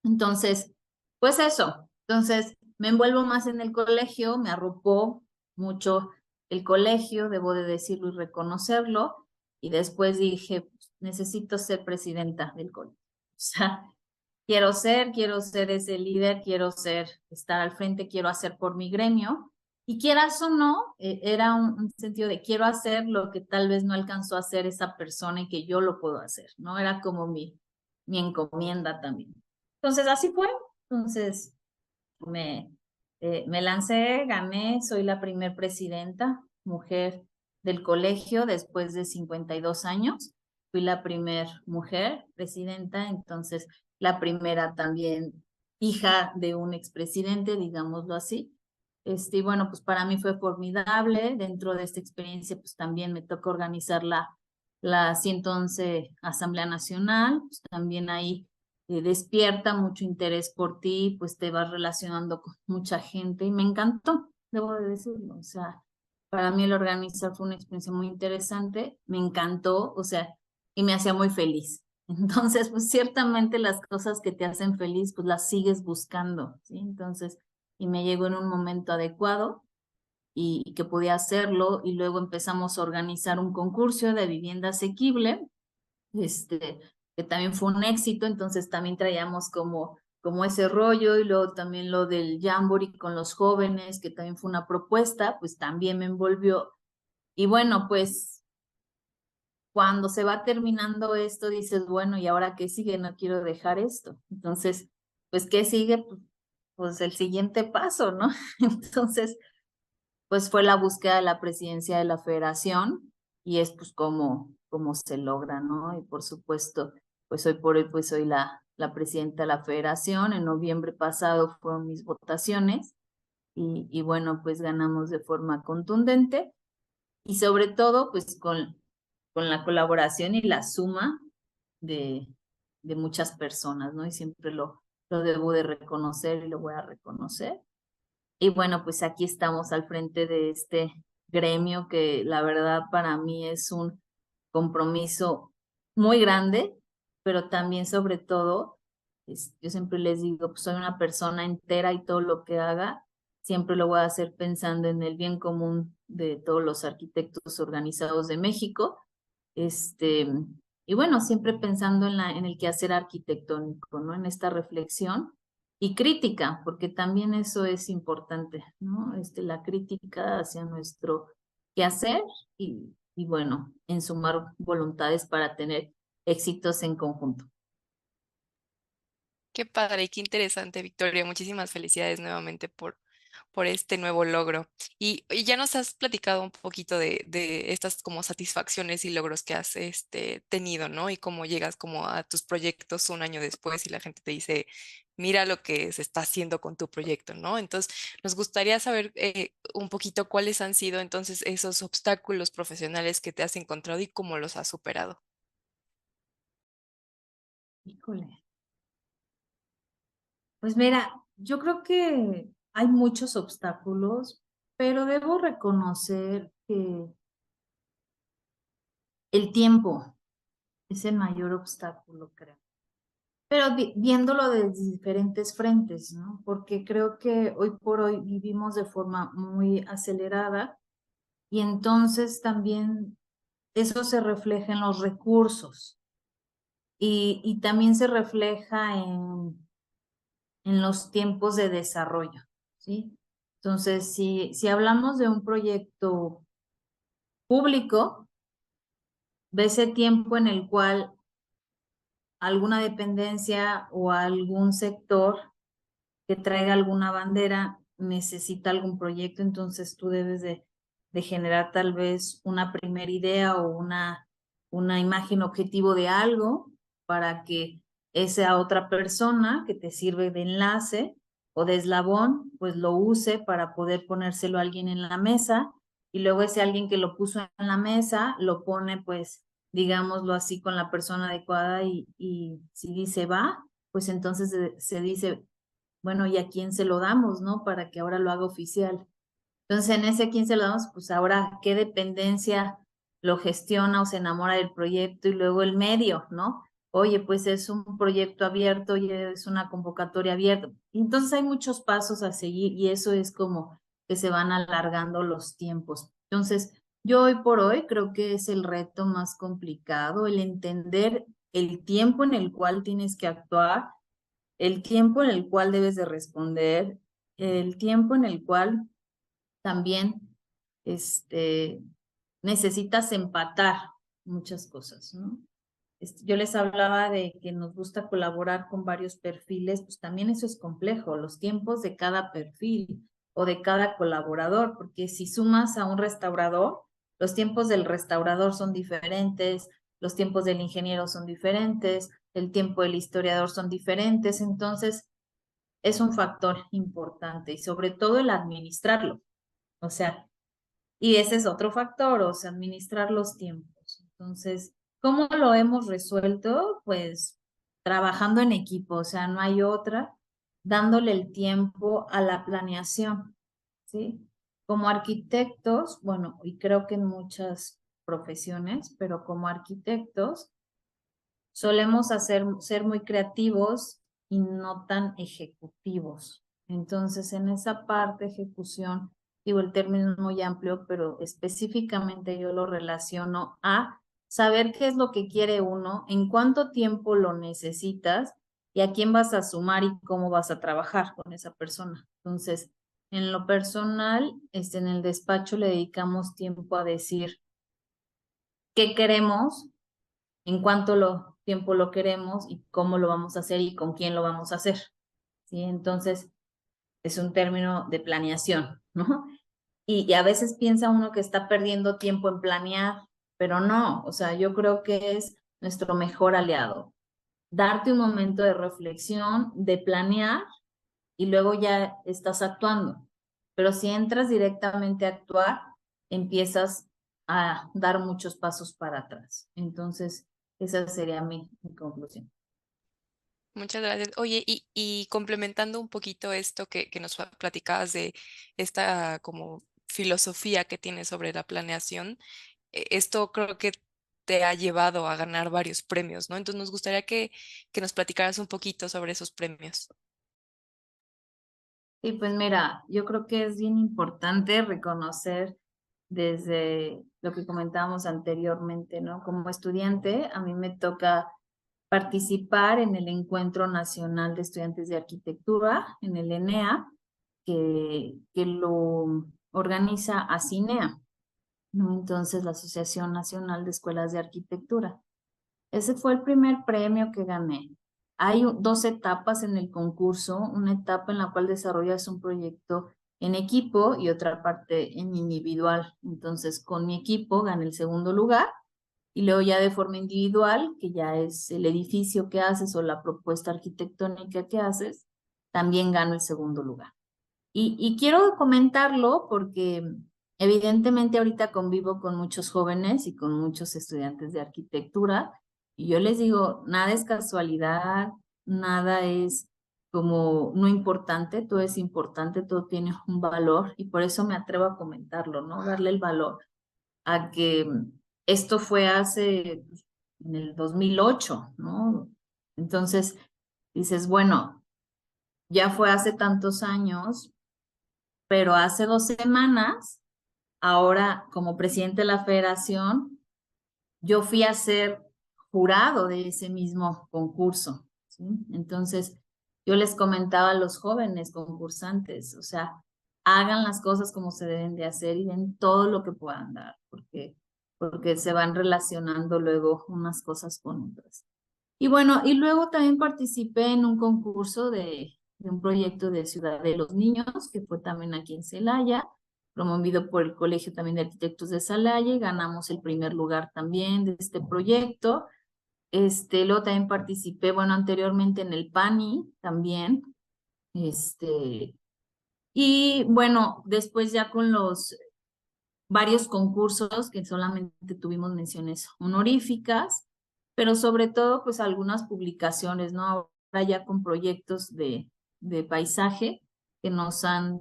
Entonces, pues eso, entonces me envuelvo más en el colegio, me arropó mucho el colegio, debo de decirlo y reconocerlo, y después dije, pues, necesito ser presidenta del colegio. O sea, quiero ser ese líder, quiero estar al frente, quiero hacer por mi gremio. Y quieras o no, era un sentido de quiero hacer lo que tal vez no alcanzó a hacer esa persona y que yo lo puedo hacer, ¿no? Era como mi encomienda también. Entonces, así fue. Entonces, me lancé, gané, soy la primer presidenta mujer del colegio después de 52 años. Fui la primer mujer presidenta, entonces la primera también hija de un expresidente, digámoslo así. Y bueno, pues para mí fue formidable. Dentro de esta experiencia, pues también me tocó organizar la 111 Asamblea Nacional, pues también ahí despierta mucho interés por ti, pues te vas relacionando con mucha gente y me encantó, debo de decirlo. O sea, para mí el organizar fue una experiencia muy interesante, me encantó, o sea, y me hacía muy feliz. Entonces, pues ciertamente las cosas que te hacen feliz, pues las sigues buscando, ¿sí? Entonces, y me llegó en un momento adecuado y que podía hacerlo, y luego empezamos a organizar un concurso de vivienda asequible, que también fue un éxito, entonces también traíamos como ese rollo, y luego también lo del Jamboree con los jóvenes, que también fue una propuesta, pues también me envolvió. Y bueno, pues cuando se va terminando esto, dices, bueno, ¿y ahora qué sigue? No quiero dejar esto. Entonces, pues, ¿qué sigue? Pues el siguiente paso, ¿no? Entonces, pues fue la búsqueda de la presidencia de la federación, y es pues cómo se logra, ¿no? Y por supuesto, pues hoy por hoy pues soy la presidenta de la federación. En noviembre pasado fueron mis votaciones, y bueno, pues ganamos de forma contundente, y sobre todo pues con la colaboración y la suma de, de muchas personas, ¿no? Y siempre lo debo de reconocer y lo voy a reconocer. Y bueno, pues aquí estamos al frente de este gremio que la verdad para mí es un compromiso muy grande, pero también sobre todo, yo siempre les digo, pues soy una persona entera, y todo lo que haga siempre lo voy a hacer pensando en el bien común de todos los arquitectos organizados de México. Y bueno, siempre pensando en el quehacer arquitectónico, ¿no? En esta reflexión y crítica, porque también eso es importante, ¿no? La crítica hacia nuestro quehacer, y bueno, en sumar voluntades para tener éxitos en conjunto. Qué padre y qué interesante, Victoria. Muchísimas felicidades nuevamente por este nuevo logro. Y ya nos has platicado un poquito de estas como satisfacciones y logros que has tenido, ¿no? Y cómo llegas como a tus proyectos un año después y la gente te dice, mira lo que se está haciendo con tu proyecto, ¿no? Entonces, nos gustaría saber un poquito cuáles han sido entonces esos obstáculos profesionales que te has encontrado y cómo los has superado. Híjole. Pues mira, yo creo que hay muchos obstáculos, pero debo reconocer que el tiempo es el mayor obstáculo, creo. Pero viéndolo desde diferentes frentes, ¿no? Porque creo que hoy por hoy vivimos de forma muy acelerada, y entonces también eso se refleja en los recursos, y también se refleja en los tiempos de desarrollo, ¿sí? Entonces, si hablamos de un proyecto público, de ese tiempo en el cual alguna dependencia o algún sector que traiga alguna bandera necesita algún proyecto, entonces tú debes de generar tal vez una primera idea o una imagen objetivo de algo para que esa otra persona que te sirve de enlace o de eslabón, pues lo use para poder ponérselo a alguien en la mesa, y luego ese alguien que lo puso en la mesa lo pone, pues, digámoslo así, con la persona adecuada, y si dice va, pues entonces se dice, bueno, ¿y a quién se lo damos, no? Para que ahora lo haga oficial. Entonces, en ese a quién se lo damos, pues ahora qué dependencia lo gestiona o se enamora del proyecto, y luego el medio, ¿no? Oye, pues es un proyecto abierto y es una convocatoria abierta. Entonces hay muchos pasos a seguir, y eso es como que se van alargando los tiempos. Entonces, yo hoy por hoy creo que es el reto más complicado, el entender el tiempo en el cual tienes que actuar, el tiempo en el cual debes de responder, el tiempo en el cual también necesitas empatar muchas cosas, ¿no? Yo les hablaba de que nos gusta colaborar con varios perfiles, pues también eso es complejo, los tiempos de cada perfil o de cada colaborador, porque si sumas a un restaurador, los tiempos del restaurador son diferentes, los tiempos del ingeniero son diferentes, el tiempo del historiador son diferentes, entonces es un factor importante, y sobre todo el administrarlo, o sea, y ese es otro factor, o sea, administrar los tiempos. Entonces, ¿cómo lo hemos resuelto? Pues trabajando en equipo, o sea, no hay otra, dándole el tiempo a la planeación, ¿sí? Como arquitectos, bueno, y creo que en muchas profesiones, pero como arquitectos, solemos ser muy creativos y no tan ejecutivos. Entonces, en esa parte ejecución, digo, el término es muy amplio, pero específicamente yo lo relaciono a saber qué es lo que quiere uno, en cuánto tiempo lo necesitas y a quién vas a sumar y cómo vas a trabajar con esa persona. Entonces, en lo personal, en el despacho le dedicamos tiempo a decir qué queremos, en cuánto tiempo lo queremos y cómo lo vamos a hacer y con quién lo vamos a hacer, ¿sí? Entonces, es un término de planeación, ¿no? Y a veces piensa uno que está perdiendo tiempo en planear, pero no, o sea, yo creo que es nuestro mejor aliado. Darte un momento de reflexión, de planear, y luego ya estás actuando. Pero si entras directamente a actuar, empiezas a dar muchos pasos para atrás. Entonces, esa sería mi conclusión. Muchas gracias. Oye, y complementando un poquito esto que nos platicabas de esta como filosofía que tienes sobre la planeación, esto creo que te ha llevado a ganar varios premios, ¿no? Entonces nos gustaría que nos platicaras un poquito sobre esos premios. Y pues mira, yo creo que es bien importante reconocer desde lo que comentábamos anteriormente, ¿no? Como estudiante, a mí me toca participar en el Encuentro Nacional de Estudiantes de Arquitectura, en el ENEA, que lo organiza ASINEA, ¿no? Entonces, la Asociación Nacional de Escuelas de Arquitectura. Ese fue el primer premio que gané. Hay dos etapas en el concurso, una etapa en la cual desarrollas un proyecto en equipo y otra parte en individual. Entonces, con mi equipo gané el segundo lugar, y luego ya de forma individual, que ya es el edificio que haces o la propuesta arquitectónica que haces, también gano el segundo lugar. Y quiero comentarlo porque evidentemente ahorita convivo con muchos jóvenes y con muchos estudiantes de arquitectura, y yo les digo, nada es casualidad, nada es como no importante, todo es importante, todo tiene un valor, y por eso me atrevo a comentarlo, ¿no? Darle el valor a que esto fue en el 2008, ¿no? Entonces dices, bueno, ya fue hace tantos años, pero hace 2 semanas, ahora como presidente de la federación, yo fui a ser jurado de ese mismo concurso, ¿sí? Entonces, yo les comentaba a los jóvenes concursantes, o sea, hagan las cosas como se deben de hacer y den todo lo que puedan dar, porque se van relacionando luego unas cosas con otras. Y bueno, y luego también participé en un concurso de de un proyecto de Ciudad de los Niños, que fue también aquí en Celaya, promovido por el Colegio también de Arquitectos de Celaya, y ganamos el primer lugar también de este proyecto. Luego también participé, bueno, anteriormente en el PANI también, y bueno, después ya con los varios concursos que solamente tuvimos menciones honoríficas, pero sobre todo pues algunas publicaciones, ¿no? Ahora ya con proyectos de paisaje que nos han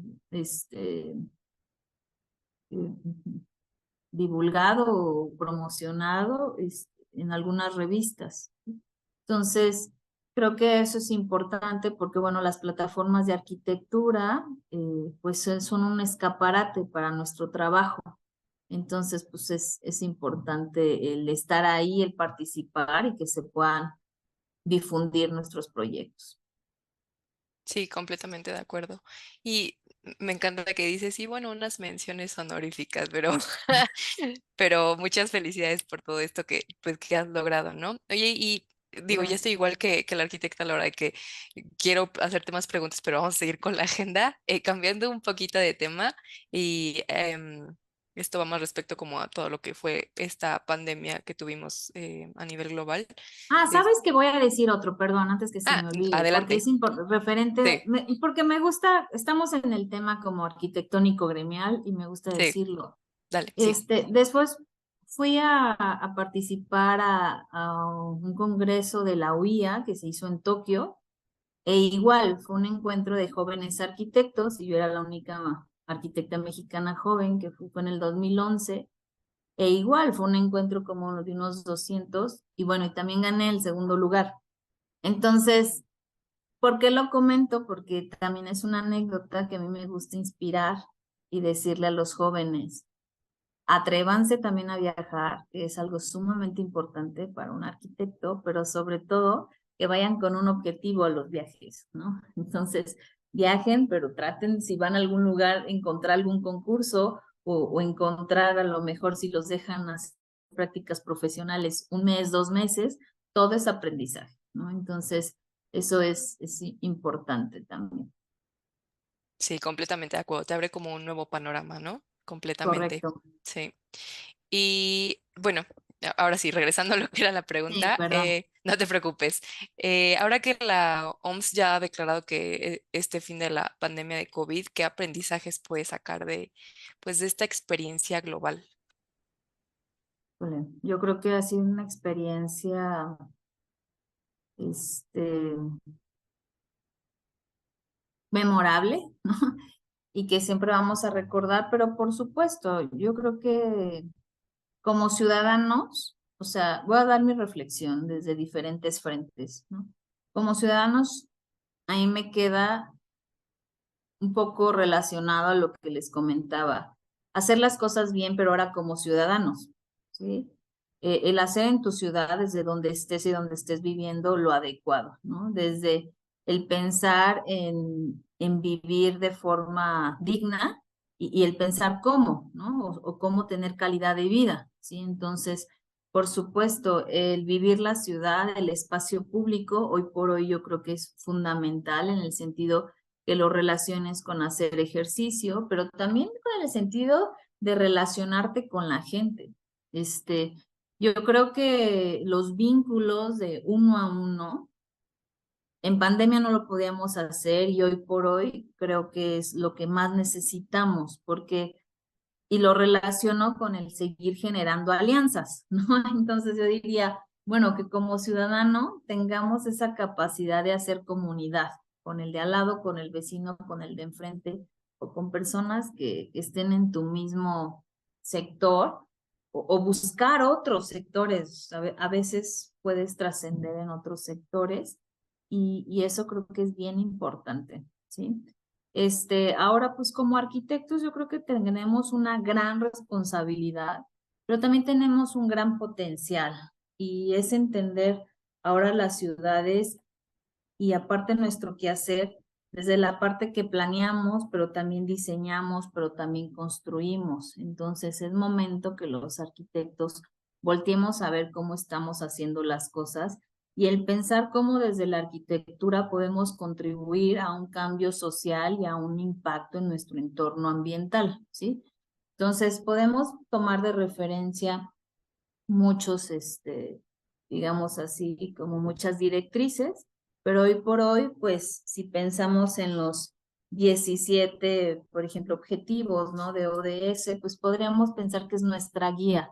divulgado o promocionado en algunas revistas. Entonces, creo que eso es importante porque, bueno, las plataformas de arquitectura, pues son un escaparate para nuestro trabajo. Entonces, pues es importante el estar ahí, el participar y que se puedan difundir nuestros proyectos. Sí, completamente de acuerdo. Y me encanta que dices, sí, bueno, unas menciones honoríficas, pero, pero muchas felicidades por todo esto que, pues, que has logrado, ¿no? Oye, y digo, ya estoy igual que la arquitecta Laura, que quiero hacerte más preguntas, pero vamos a seguir con la agenda, cambiando un poquito de tema y esto va más respecto como a todo lo que fue esta pandemia que tuvimos a nivel global. Ah, Es- ¿sabes qué? Voy a decir otro, perdón, antes que se me olvide, porque adelante. es referente, Sí, porque me gusta, estamos en el tema como arquitectónico gremial y me gusta sí, decirlo. dale, sí. Después fui a participar a un congreso de la UIA que se hizo en Tokio, e igual fue un encuentro de jóvenes arquitectos y yo era la única arquitecta mexicana joven que fue en el 2011. E igual fue un encuentro como de unos 200 y bueno, y también gané el segundo lugar. Entonces, ¿por qué lo comento? Porque también es una anécdota que a mí me gusta inspirar y decirle a los jóvenes, atrévanse también a viajar, que es algo sumamente importante para un arquitecto, pero sobre todo que vayan con un objetivo a los viajes, ¿no? Entonces, viajen, pero traten, si van a algún lugar, encontrar algún concurso o encontrar a lo mejor si los dejan hacer prácticas profesionales un mes, 2 meses, todo es aprendizaje, ¿no? Entonces, eso es importante también. Sí, completamente de acuerdo. Te abre como un nuevo panorama, ¿no? Completamente. Correcto. Sí. Y bueno, ahora sí, regresando a lo que era la Sí, pregunta, perdón. no te preocupes. Ahora que la OMS ya ha declarado que este fin de la pandemia de COVID, ¿qué aprendizajes puedes sacar de, pues, de esta experiencia global? Híjole, yo creo que ha sido una experiencia, este, memorable, ¿no? Y que siempre vamos a recordar, pero por supuesto, yo creo que como ciudadanos, o sea, voy a dar mi reflexión desde diferentes frentes, ¿no? Como ciudadanos, a mí me queda un poco relacionado a lo que les comentaba, hacer las cosas bien, pero ahora como ciudadanos, ¿sí? El hacer en tu ciudad, desde donde estés y donde estés viviendo, lo adecuado, ¿no? Desde el pensar en vivir de forma digna y el pensar cómo, ¿no? O cómo tener calidad de vida, ¿sí? Entonces, por supuesto, el vivir la ciudad, el espacio público, hoy por hoy yo creo que es fundamental en el sentido que lo relaciones con hacer ejercicio, pero también con el sentido de relacionarte con la gente. Yo creo que los vínculos de uno a uno, en pandemia no lo podíamos hacer y hoy por hoy creo que es lo que más necesitamos, porque, y lo relaciono con el seguir generando alianzas, ¿no? Entonces yo diría, bueno, que como ciudadano tengamos esa capacidad de hacer comunidad con el de al lado, con el vecino, con el de enfrente, o con personas que estén en tu mismo sector, o buscar otros sectores. A veces puedes trascender en otros sectores y eso creo que es bien importante, ¿sí? Ahora, pues como arquitectos, yo creo que tenemos una gran responsabilidad, pero también tenemos un gran potencial y es entender ahora las ciudades y aparte nuestro quehacer desde la parte que planeamos, pero también diseñamos, pero también construimos. Entonces es momento que los arquitectos volteemos a ver cómo estamos haciendo las cosas y el pensar cómo desde la arquitectura podemos contribuir a un cambio social y a un impacto en nuestro entorno ambiental, ¿sí? Entonces, podemos tomar de referencia muchos, digamos así, como muchas directrices, pero hoy por hoy, pues, si pensamos en los 17, por ejemplo, objetivos, ¿no? De ODS, pues podríamos pensar que es nuestra guía,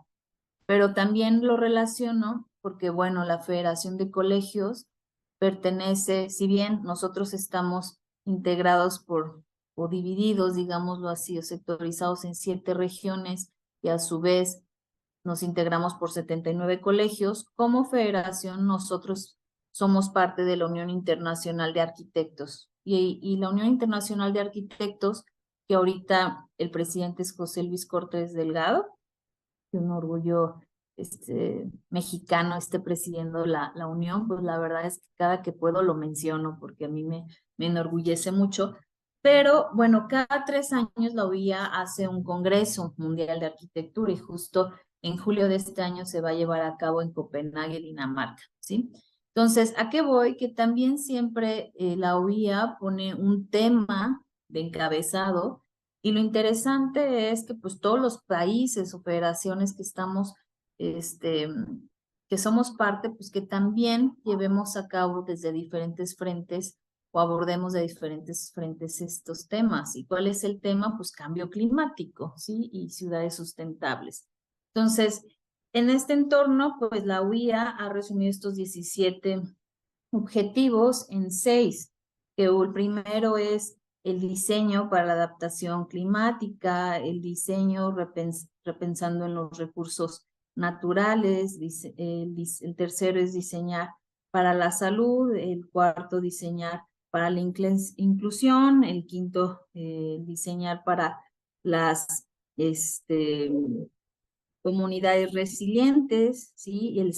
pero también lo relaciono porque, bueno, la Federación de Colegios pertenece, si bien nosotros estamos integrados o divididos, digámoslo así, o sectorizados en 7 regiones y a su vez nos integramos por 79 colegios, como federación nosotros somos parte de la Unión Internacional de Arquitectos. Y la Unión Internacional de Arquitectos, que ahorita el presidente es José Luis Cortés Delgado, que un orgullo mexicano esté presidiendo la unión, pues la verdad es que cada que puedo lo menciono porque a mí me enorgullece mucho. Pero bueno, cada 3 años la UIA hace un Congreso Mundial de Arquitectura y justo en julio de este año se va a llevar a cabo en Copenhague, Dinamarca, ¿sí? Entonces, ¿a qué voy? Que también siempre la UIA pone un tema de encabezado y lo interesante es que pues todos los países o federaciones que estamos, que somos parte, pues que también llevemos a cabo desde diferentes frentes o abordemos de diferentes frentes estos temas. ¿Y cuál es el tema? Pues cambio climático, ¿sí? Y ciudades sustentables. Entonces, en este entorno, pues la UIA ha resumido estos 17 objetivos en 6, que el primero es el diseño para la adaptación climática, el diseño repensando en los recursos naturales, el tercero es diseñar para la salud, el cuarto diseñar para la inclusión, el quinto diseñar para las comunidades resilientes, ¿sí? Y el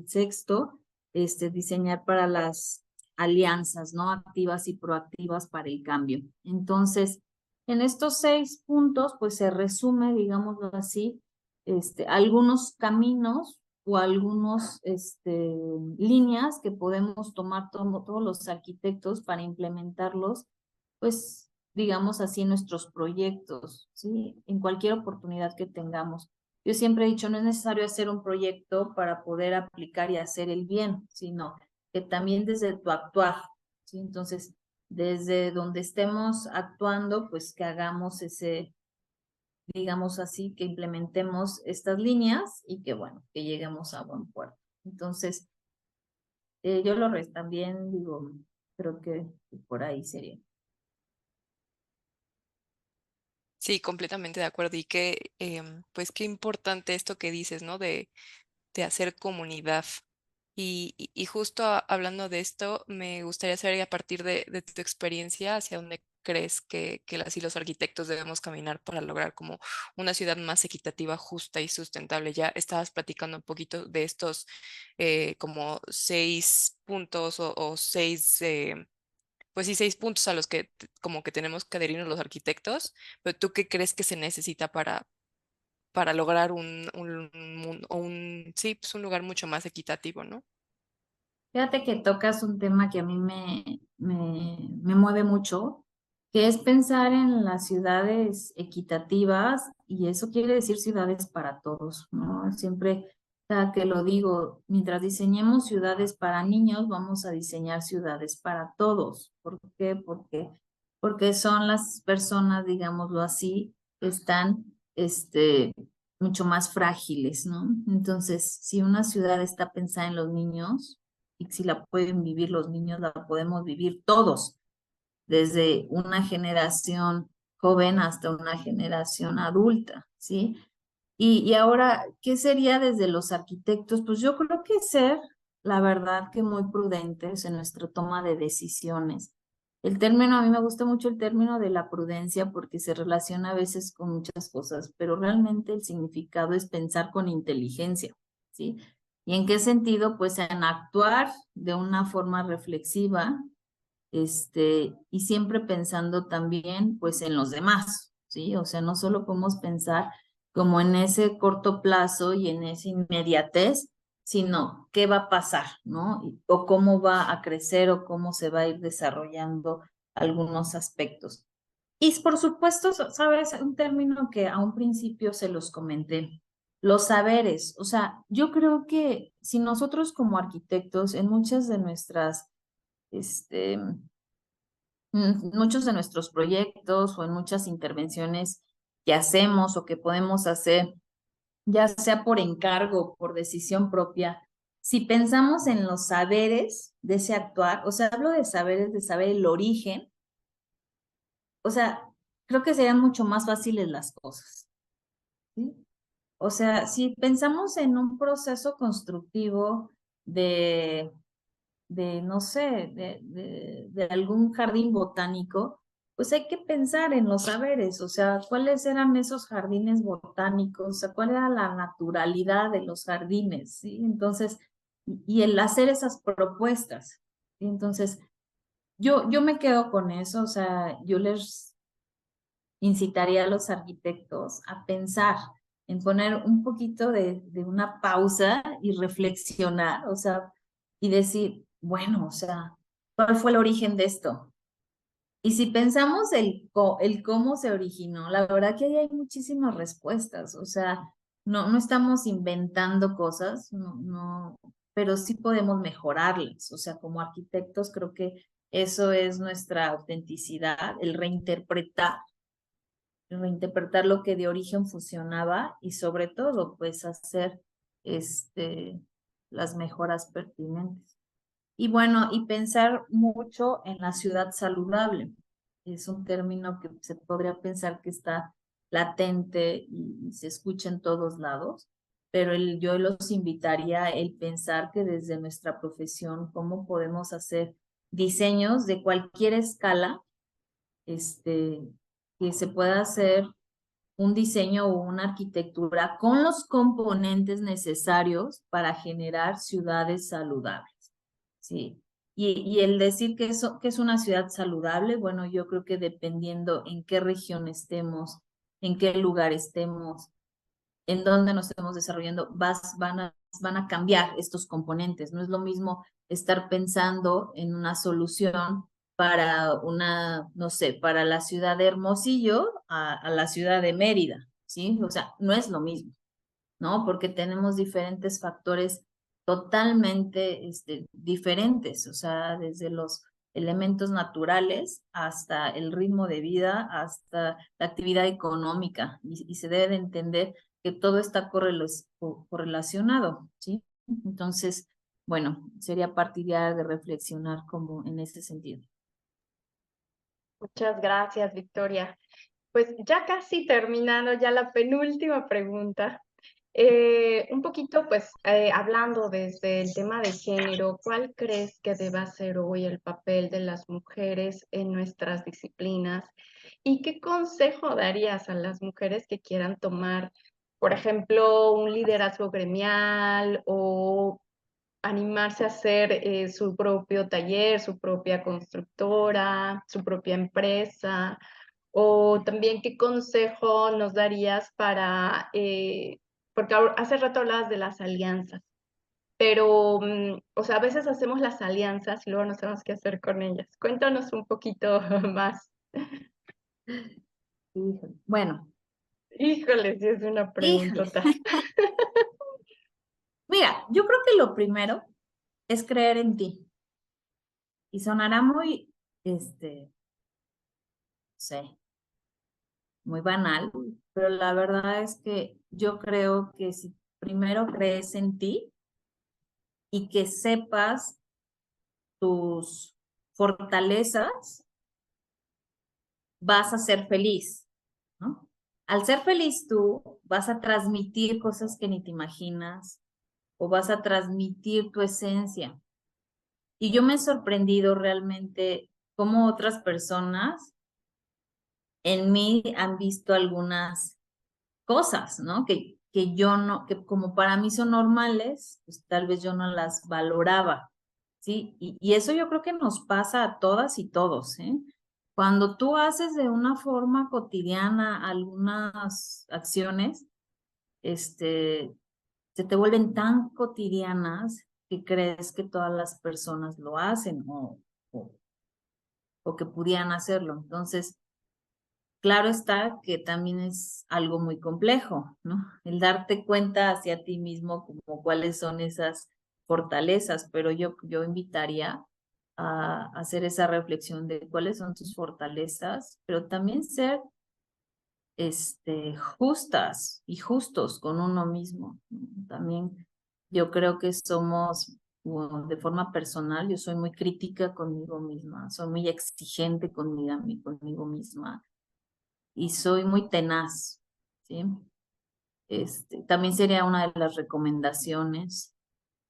sexto, diseñar para las alianzas, ¿no? Activas y proactivas para el cambio. Entonces, en estos 6 puntos, pues se resume, digámoslo así, algunos caminos o algunos líneas que podemos tomar todos los arquitectos para implementarlos, pues, digamos así, en nuestros proyectos, ¿sí? En cualquier oportunidad que tengamos. Yo siempre he dicho, no es necesario hacer un proyecto para poder aplicar y hacer el bien, sino que también desde tu actuar, ¿sí? Entonces, desde donde estemos actuando, pues que hagamos digamos así, que implementemos estas líneas y que, bueno, que lleguemos a buen puerto. Entonces, yo también digo, creo que por ahí sería. Sí, completamente de acuerdo. Y que, pues qué importante esto que dices, ¿no? De hacer comunidad. Y justo hablando de esto, me gustaría saber a partir de tu experiencia, hacia dónde crees que las y los arquitectos debemos caminar para lograr como una ciudad más equitativa, justa y sustentable. Ya estabas platicando un poquito de estos como 6 puntos o 6, pues sí, 6 puntos a los que como que tenemos que adherirnos los arquitectos, pero ¿tú qué crees que se necesita para lograr sí, pues un lugar mucho más equitativo, ¿no? Fíjate que tocas un tema que a mí me mueve mucho, que es pensar en las ciudades equitativas, y eso quiere decir ciudades para todos, ¿no? Siempre, cada que lo digo, mientras diseñemos ciudades para niños, vamos a diseñar ciudades para todos. ¿Por qué? Porque son las personas, digámoslo así, que están, mucho más frágiles, ¿no? Entonces, si una ciudad está pensada en los niños, y si la pueden vivir los niños, la podemos vivir todos, desde una generación joven hasta una generación adulta, ¿sí? Y ahora, ¿qué sería desde los arquitectos? Pues yo creo que ser, la verdad, que muy prudentes en nuestra toma de decisiones. El término, a mí me gusta mucho el término de la prudencia porque se relaciona a veces con muchas cosas, pero realmente el significado es pensar con inteligencia, ¿sí? ¿Y en qué sentido? Pues en actuar de una forma reflexiva, y siempre pensando también, pues, en los demás, ¿sí? O sea, no solo podemos pensar como en ese corto plazo y en esa inmediatez, sino qué va a pasar, ¿no? O cómo va a crecer o cómo se va a ir desarrollando algunos aspectos. Y por supuesto, sabes, un término que a un principio se los comenté, los saberes. O sea, yo creo que si nosotros como arquitectos en muchas de nuestras, muchos de nuestros proyectos o en muchas intervenciones que hacemos o que podemos hacer, ya sea por encargo o por decisión propia, si pensamos en los saberes de ese actuar, o sea, hablo de saberes, de saber el origen, o sea, creo que serían mucho más fáciles las cosas, ¿sí? O sea, si pensamos en un proceso constructivo de no sé, de algún jardín botánico, pues hay que pensar en los saberes, o sea, cuáles eran esos jardines botánicos, o sea, cuál era la naturalidad de los jardines, ¿sí? Entonces, y el hacer esas propuestas, ¿sí? Entonces, yo me quedo con eso, o sea, yo les incitaría a los arquitectos a pensar en poner un poquito de una pausa y reflexionar, o sea, y decir, bueno, o sea, ¿cuál fue el origen de esto? Y si pensamos el cómo se originó, la verdad que ahí hay muchísimas respuestas, o sea, no estamos inventando cosas, no, pero sí podemos mejorarlas, o sea, como arquitectos creo que eso es nuestra autenticidad, el reinterpretar lo que de origen funcionaba y sobre todo, pues hacer las mejoras pertinentes. Y bueno, y pensar mucho en la ciudad saludable. Es un término que se podría pensar que está latente y se escucha en todos lados, pero yo los invitaría a pensar que desde nuestra profesión, cómo podemos hacer diseños de cualquier escala, que se pueda hacer un diseño o una arquitectura con los componentes necesarios para generar ciudades saludables, ¿sí? Y el decir que es una ciudad saludable, bueno, yo creo que dependiendo en qué región estemos, en qué lugar estemos, en dónde nos estemos desarrollando, van a cambiar estos componentes. No es lo mismo estar pensando en una solución para no sé, para la ciudad de Hermosillo a la ciudad de Mérida, ¿sí? O sea, no es lo mismo, ¿no? Porque tenemos diferentes factores totalmente diferentes, o sea, desde los elementos naturales hasta el ritmo de vida, hasta la actividad económica, y se debe de entender que todo está correlacionado, ¿sí? Entonces, bueno, sería partidaria de reflexionar como en ese sentido. Muchas gracias, Victoria. Pues ya casi terminando, ya la penúltima pregunta. Un poquito, pues, hablando desde el tema de género, ¿cuál crees que deba ser hoy el papel de las mujeres en nuestras disciplinas? ¿Y qué consejo darías a las mujeres que quieran tomar, por ejemplo, un liderazgo gremial o animarse a hacer su propio taller, su propia constructora, su propia empresa? O también, ¿qué consejo nos darías para, porque hace rato hablabas de las alianzas, pero, o sea, a veces hacemos las alianzas y luego no sabemos qué hacer con ellas. Cuéntanos un poquito más. Híjole. Bueno, Híjole, sí es una híjole. preguntota. Mira, yo creo que lo primero es creer en ti. Y sonará muy, no sé, muy banal, pero la verdad es que yo creo que si primero crees en ti y que sepas tus fortalezas, vas a ser feliz, ¿no? Al ser feliz tú, vas a transmitir cosas que ni te imaginas o vas a transmitir tu esencia. Y yo me he sorprendido realmente cómo otras personas en mí han visto algunas cosas, ¿no? Que yo no, que como para mí son normales, pues tal vez yo no las valoraba, ¿sí? Y eso yo creo que nos pasa a todas y todos, ¿eh? Cuando tú haces de una forma cotidiana algunas acciones, se te vuelven tan cotidianas que crees que todas las personas lo hacen o que pudieran hacerlo. Entonces, claro está que también es algo muy complejo, ¿no? El darte cuenta hacia ti mismo como cuáles son esas fortalezas, pero yo invitaría a hacer esa reflexión de cuáles son tus fortalezas, pero también ser justas y justos con uno mismo. También yo creo que somos, bueno, de forma personal, yo soy muy crítica conmigo misma, soy muy exigente conmigo misma y soy muy tenaz, ¿sí? También sería una de las recomendaciones.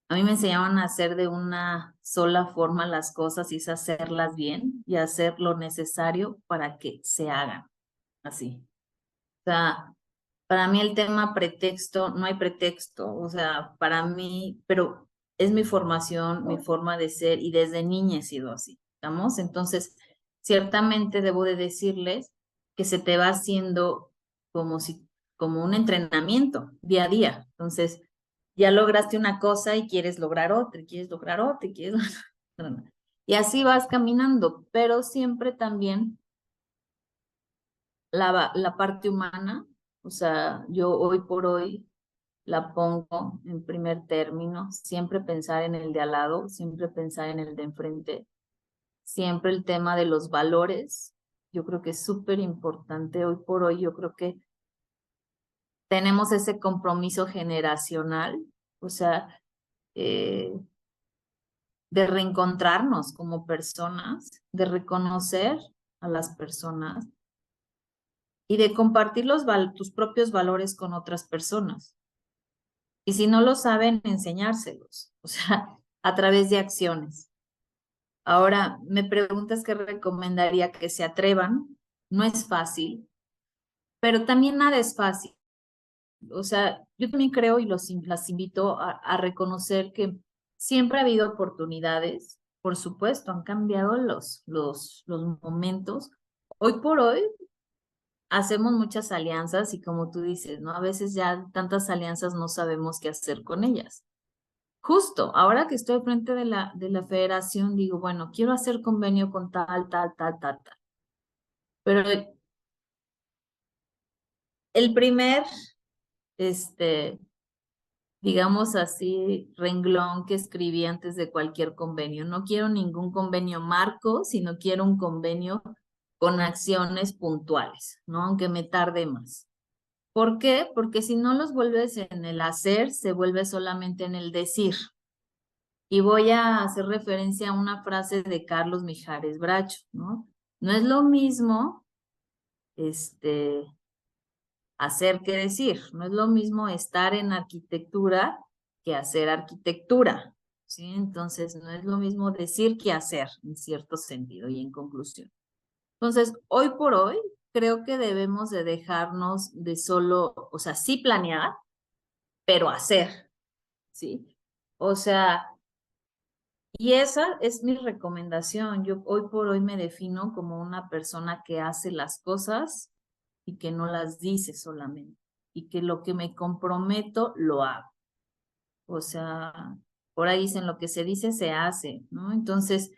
A mí me enseñaban a hacer de una sola forma las cosas y es hacerlas bien y hacer lo necesario para que se hagan así. O sea, para mí el tema pretexto, no hay pretexto, o sea, para mí, pero es mi formación, mi forma de ser y desde niña he sido así, ¿estamos? Entonces, ciertamente debo de decirles que se te va haciendo como un entrenamiento día a día. Entonces, ya lograste una cosa y quieres lograr otra, y quieres lograr otra, y quieres lograr. Y así vas caminando, pero siempre también la parte humana, o sea, yo hoy por hoy la pongo en primer término, siempre pensar en el de al lado, siempre pensar en el de enfrente, siempre el tema de los valores, yo creo que es súper importante hoy por hoy, yo creo que tenemos ese compromiso generacional, o sea, de reencontrarnos como personas, de reconocer a las personas y de compartir tus propios valores con otras personas. Y si no lo saben, enseñárselos, o sea, a través de acciones. Ahora, me preguntas qué recomendaría que se atrevan. No es fácil, pero también nada es fácil. O sea, yo también creo y las invito a reconocer que siempre ha habido oportunidades. Por supuesto, han cambiado los momentos. Hoy por hoy hacemos muchas alianzas y como tú dices, ¿no? A veces ya tantas alianzas no sabemos qué hacer con ellas. Justo, ahora que estoy frente de la federación, digo, bueno, quiero hacer convenio con tal. Pero el primer, digamos así, renglón que escribí antes de cualquier convenio, no quiero ningún convenio marco, sino quiero un convenio con acciones puntuales, ¿no? Aunque me tarde más. ¿Por qué? Porque si no los vuelves en el hacer, se vuelve solamente en el decir. Y voy a hacer referencia a una frase de Carlos Mijares Bracho, ¿no? No es lo mismo hacer que decir, no es lo mismo estar en arquitectura que hacer arquitectura, ¿sí? Entonces, no es lo mismo decir que hacer, en cierto sentido y en conclusión. Entonces, hoy por hoy, creo que debemos de dejarnos de solo, o sea, sí planear, pero hacer, ¿sí? O sea, y esa es mi recomendación. Yo hoy por hoy me defino como una persona que hace las cosas y que no las dice solamente. Y que lo que me comprometo lo hago. O sea, por ahí dicen lo que se dice se hace, ¿no? Entonces,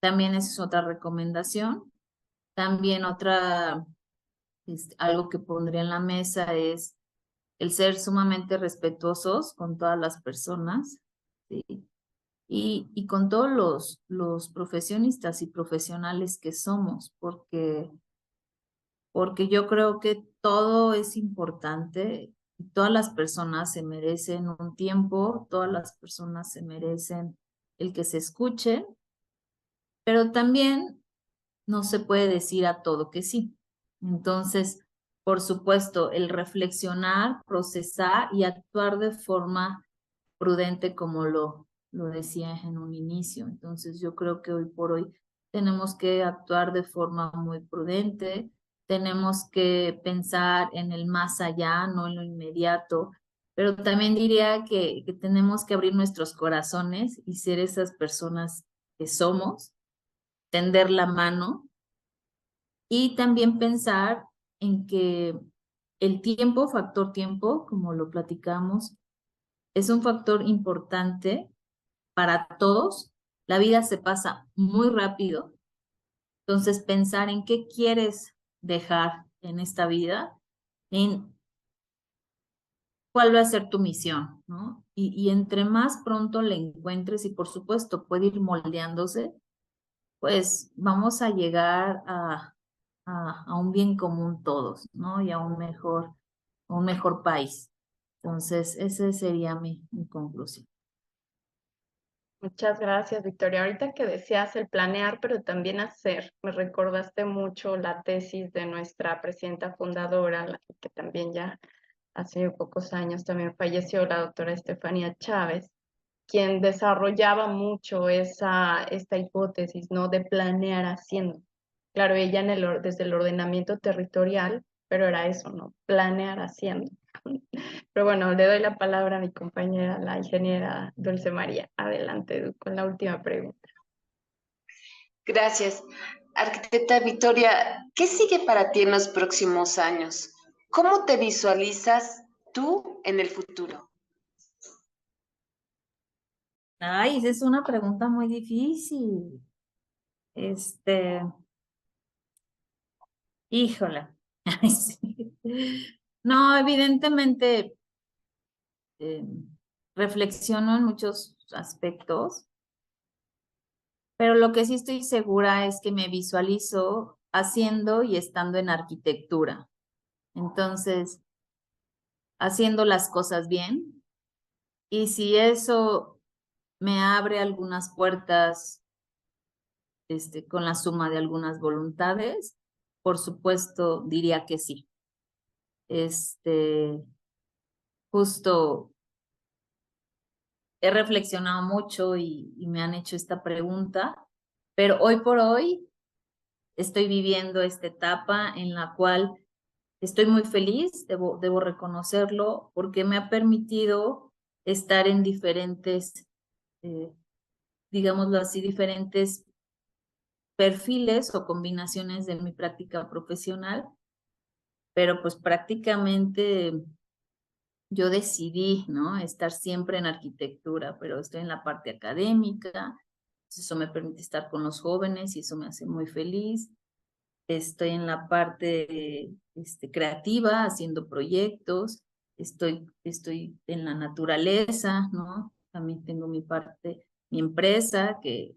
también esa es otra recomendación. También algo que pondría en la mesa es el ser sumamente respetuosos con todas las personas, ¿sí? Y con todos los profesionistas y profesionales que somos, porque yo creo que todo es importante, todas las personas se merecen un tiempo, todas las personas se merecen el que se escuche, pero también no se puede decir a todo que sí. Entonces, por supuesto, el reflexionar, procesar y actuar de forma prudente como lo decía en un inicio. Entonces yo creo que hoy por hoy tenemos que actuar de forma muy prudente, tenemos que pensar en el más allá, no en lo inmediato, pero también diría que tenemos que abrir nuestros corazones y ser esas personas que somos, tender la mano y también pensar en que el tiempo, factor tiempo, como lo platicamos, es un factor importante para todos. La vida se pasa muy rápido, entonces pensar en qué quieres dejar en esta vida, en cuál va a ser tu misión, ¿no? Y entre más pronto le encuentres, y por supuesto puede ir moldeándose, pues vamos a llegar a un bien común todos, ¿no? Y a un mejor país. Entonces, esa sería mi conclusión. Muchas gracias, Victoria. Ahorita que decías el planear, pero también hacer, me recordaste mucho la tesis de nuestra presidenta fundadora, la que también ya hace pocos años también falleció, la doctora Estefanía Chávez, quien desarrollaba mucho esta hipótesis, ¿no? De planear haciendo. Claro, ella desde el ordenamiento territorial, pero era eso, ¿no? Planear haciendo. Pero bueno, le doy la palabra a mi compañera, la ingeniera Dulce María. Adelante, con la última pregunta. Gracias. Arquitecta Victoria, ¿qué sigue para ti en los próximos años? ¿Cómo te visualizas tú en el futuro? Ay, esa es una pregunta muy difícil. Híjole. Ay, sí. No, evidentemente reflexiono en muchos aspectos, pero lo que sí estoy segura es que me visualizo haciendo y estando en arquitectura. Entonces, haciendo las cosas bien. Y si eso me abre algunas puertas, con la suma de algunas voluntades, por supuesto diría que sí. Justo he reflexionado mucho y me han hecho esta pregunta, pero hoy por hoy estoy viviendo esta etapa en la cual estoy muy feliz, debo reconocerlo, porque me ha permitido estar en diferentes, digámoslo así, diferentes perfiles o combinaciones de mi práctica profesional, pero pues prácticamente yo decidí, ¿no? Estar siempre en arquitectura, pero estoy en la parte académica, eso me permite estar con los jóvenes y eso me hace muy feliz. Estoy en la parte creativa, haciendo proyectos, estoy en la naturaleza, ¿no? También tengo mi parte, mi empresa, que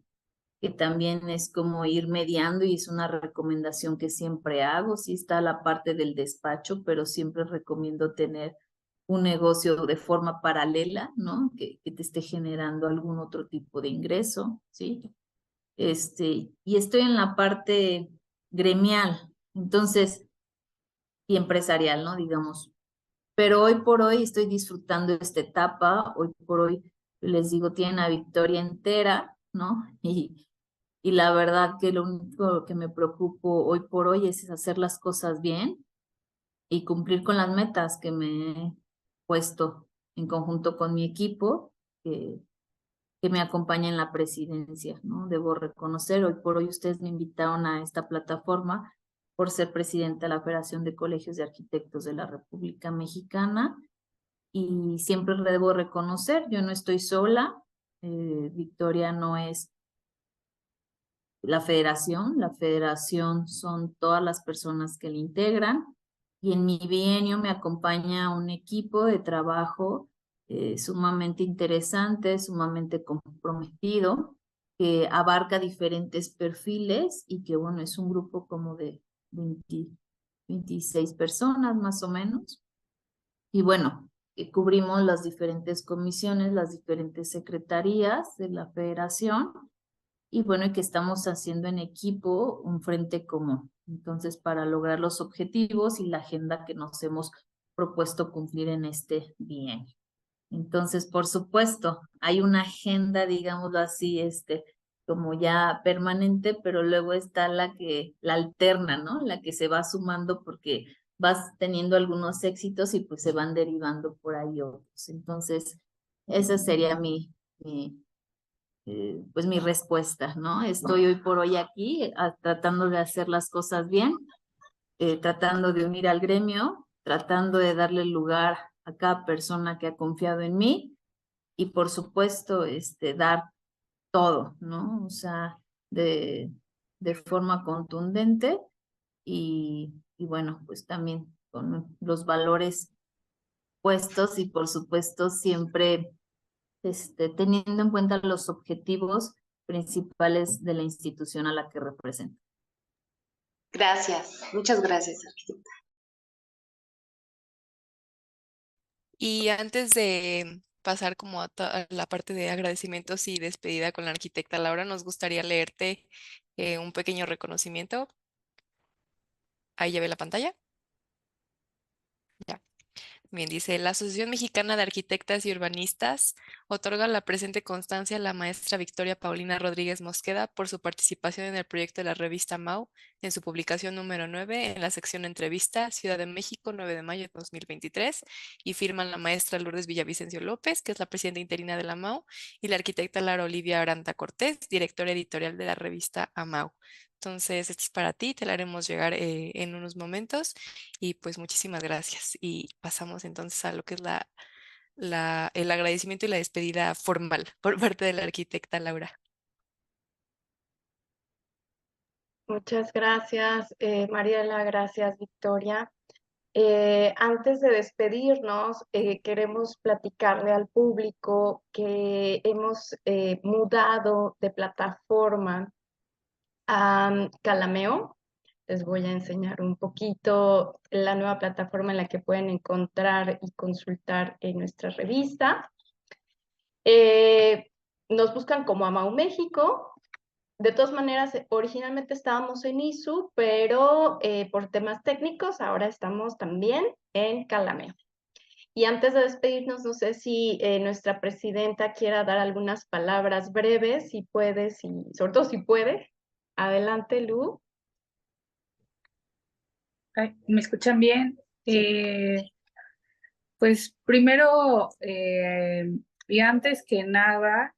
también es como ir mediando y es una recomendación que siempre hago. Sí está la parte del despacho, pero siempre recomiendo tener un negocio de forma paralela, ¿no? Que te esté generando algún otro tipo de ingreso, ¿sí? Y estoy en la parte gremial, entonces, y empresarial, ¿no? Digamos. Pero hoy por hoy estoy disfrutando esta etapa, hoy por hoy, les digo, tienen a Victoria entera, ¿no? Y la verdad que lo único que me preocupo hoy por hoy es hacer las cosas bien y cumplir con las metas que me he puesto en conjunto con mi equipo, que me acompaña en la presidencia, ¿no? Debo reconocer, hoy por hoy ustedes me invitaron a esta plataforma por ser presidenta de la Federación de Colegios de Arquitectos de la República Mexicana, y siempre debo reconocer, yo no estoy sola, Victoria no es la federación son todas las personas que la integran, y en mi bienio me acompaña un equipo de trabajo sumamente interesante, sumamente comprometido, que abarca diferentes perfiles y que, bueno, es un grupo como de 26 personas más o menos. Y bueno, cubrimos las diferentes comisiones, las diferentes secretarías de la federación, y bueno, y que estamos haciendo en equipo un frente común. Entonces, para lograr los objetivos y la agenda que nos hemos propuesto cumplir en este bienio. Entonces, por supuesto, hay una agenda, digámoslo así, como ya permanente, pero luego está la alterna, ¿no? La que se va sumando porque vas teniendo algunos éxitos y pues se van derivando por ahí otros. Entonces, esa sería pues mi respuesta, ¿no? Estoy hoy por hoy aquí tratando de hacer las cosas bien, tratando de unir al gremio, tratando de darle lugar a cada persona que ha confiado en mí, y por supuesto, dar todo, ¿no? O sea, de forma contundente y bueno, pues también con los valores puestos y por supuesto siempre teniendo en cuenta los objetivos principales de la institución a la que representa. Gracias, muchas gracias, arquitecta. Y antes de pasar como a la parte de agradecimientos y despedida con la arquitecta Laura, nos gustaría leerte un pequeño reconocimiento. Ahí ya ve la pantalla. Ya. Bien, dice, la Asociación Mexicana de Arquitectas y Urbanistas otorga la presente constancia a la maestra Victoria Paulina Rodríguez Mosqueda por su participación en el proyecto de la revista MAU en su publicación número 9 en la sección Entrevista, Ciudad de México, 9 de mayo de 2023, y firman la maestra Lourdes Villavicencio López, que es la presidenta interina de la MAU, y la arquitecta Laura Olivia Aranda Cortés, directora editorial de la revista AMAU. Entonces, esto es para ti, te la haremos llegar en unos momentos. Y pues muchísimas gracias. Y pasamos entonces a lo que es el agradecimiento y la despedida formal por parte de la arquitecta Laura. Muchas gracias, Mariela, gracias, Victoria. Antes de despedirnos, queremos platicarle al público que hemos mudado de plataforma a Calameo. Les voy a enseñar un poquito la nueva plataforma en la que pueden encontrar y consultar en nuestra revista. Nos buscan como Amau México. De todas maneras, originalmente estábamos en ISU, pero por temas técnicos ahora estamos también en Calameo. Y antes de despedirnos, no sé si nuestra presidenta quiera dar algunas palabras breves, si puede, sobre todo si puede. Adelante, Lu. Ay, ¿me escuchan bien? Sí. Pues primero, y antes que nada,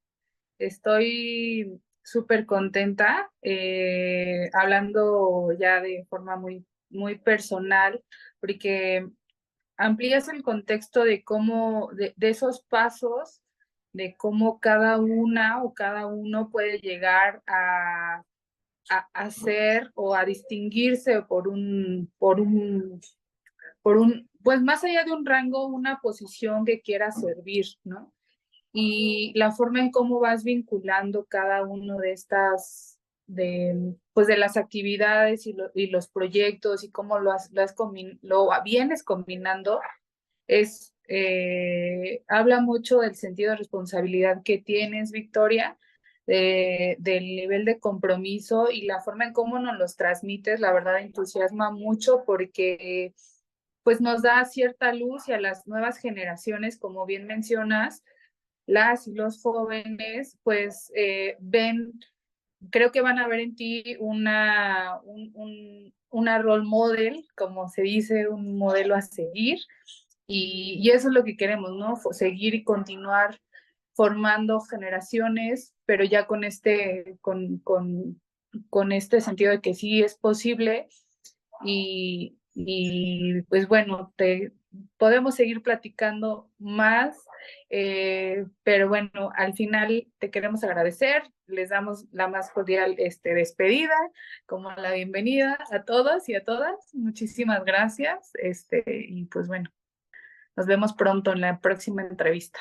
estoy súper contenta, hablando ya de forma muy personal, porque amplías el contexto de cómo, de esos pasos, de cómo cada una o cada uno puede llegar a ser o a distinguirse pues más allá de un rango, una posición que quiera servir, ¿no? Y la forma en cómo vas vinculando cada uno de estas, pues de las actividades y los proyectos y cómo lo vienes combinando, habla mucho del sentido de responsabilidad que tienes, Victoria, del nivel de compromiso y la forma en cómo nos los transmites, la verdad entusiasma mucho porque pues nos da cierta luz y a las nuevas generaciones, como bien mencionas, las y los jóvenes, pues creo que van a ver en ti una role model, como se dice, un modelo a seguir, y eso es lo que queremos, ¿no? Seguir y continuar formando generaciones, pero ya con este sentido de que sí es posible y pues bueno, podemos seguir platicando más, pero bueno, al final te queremos agradecer, les damos la más cordial despedida, como la bienvenida a todos y a todas, muchísimas gracias, y pues bueno, nos vemos pronto en la próxima entrevista.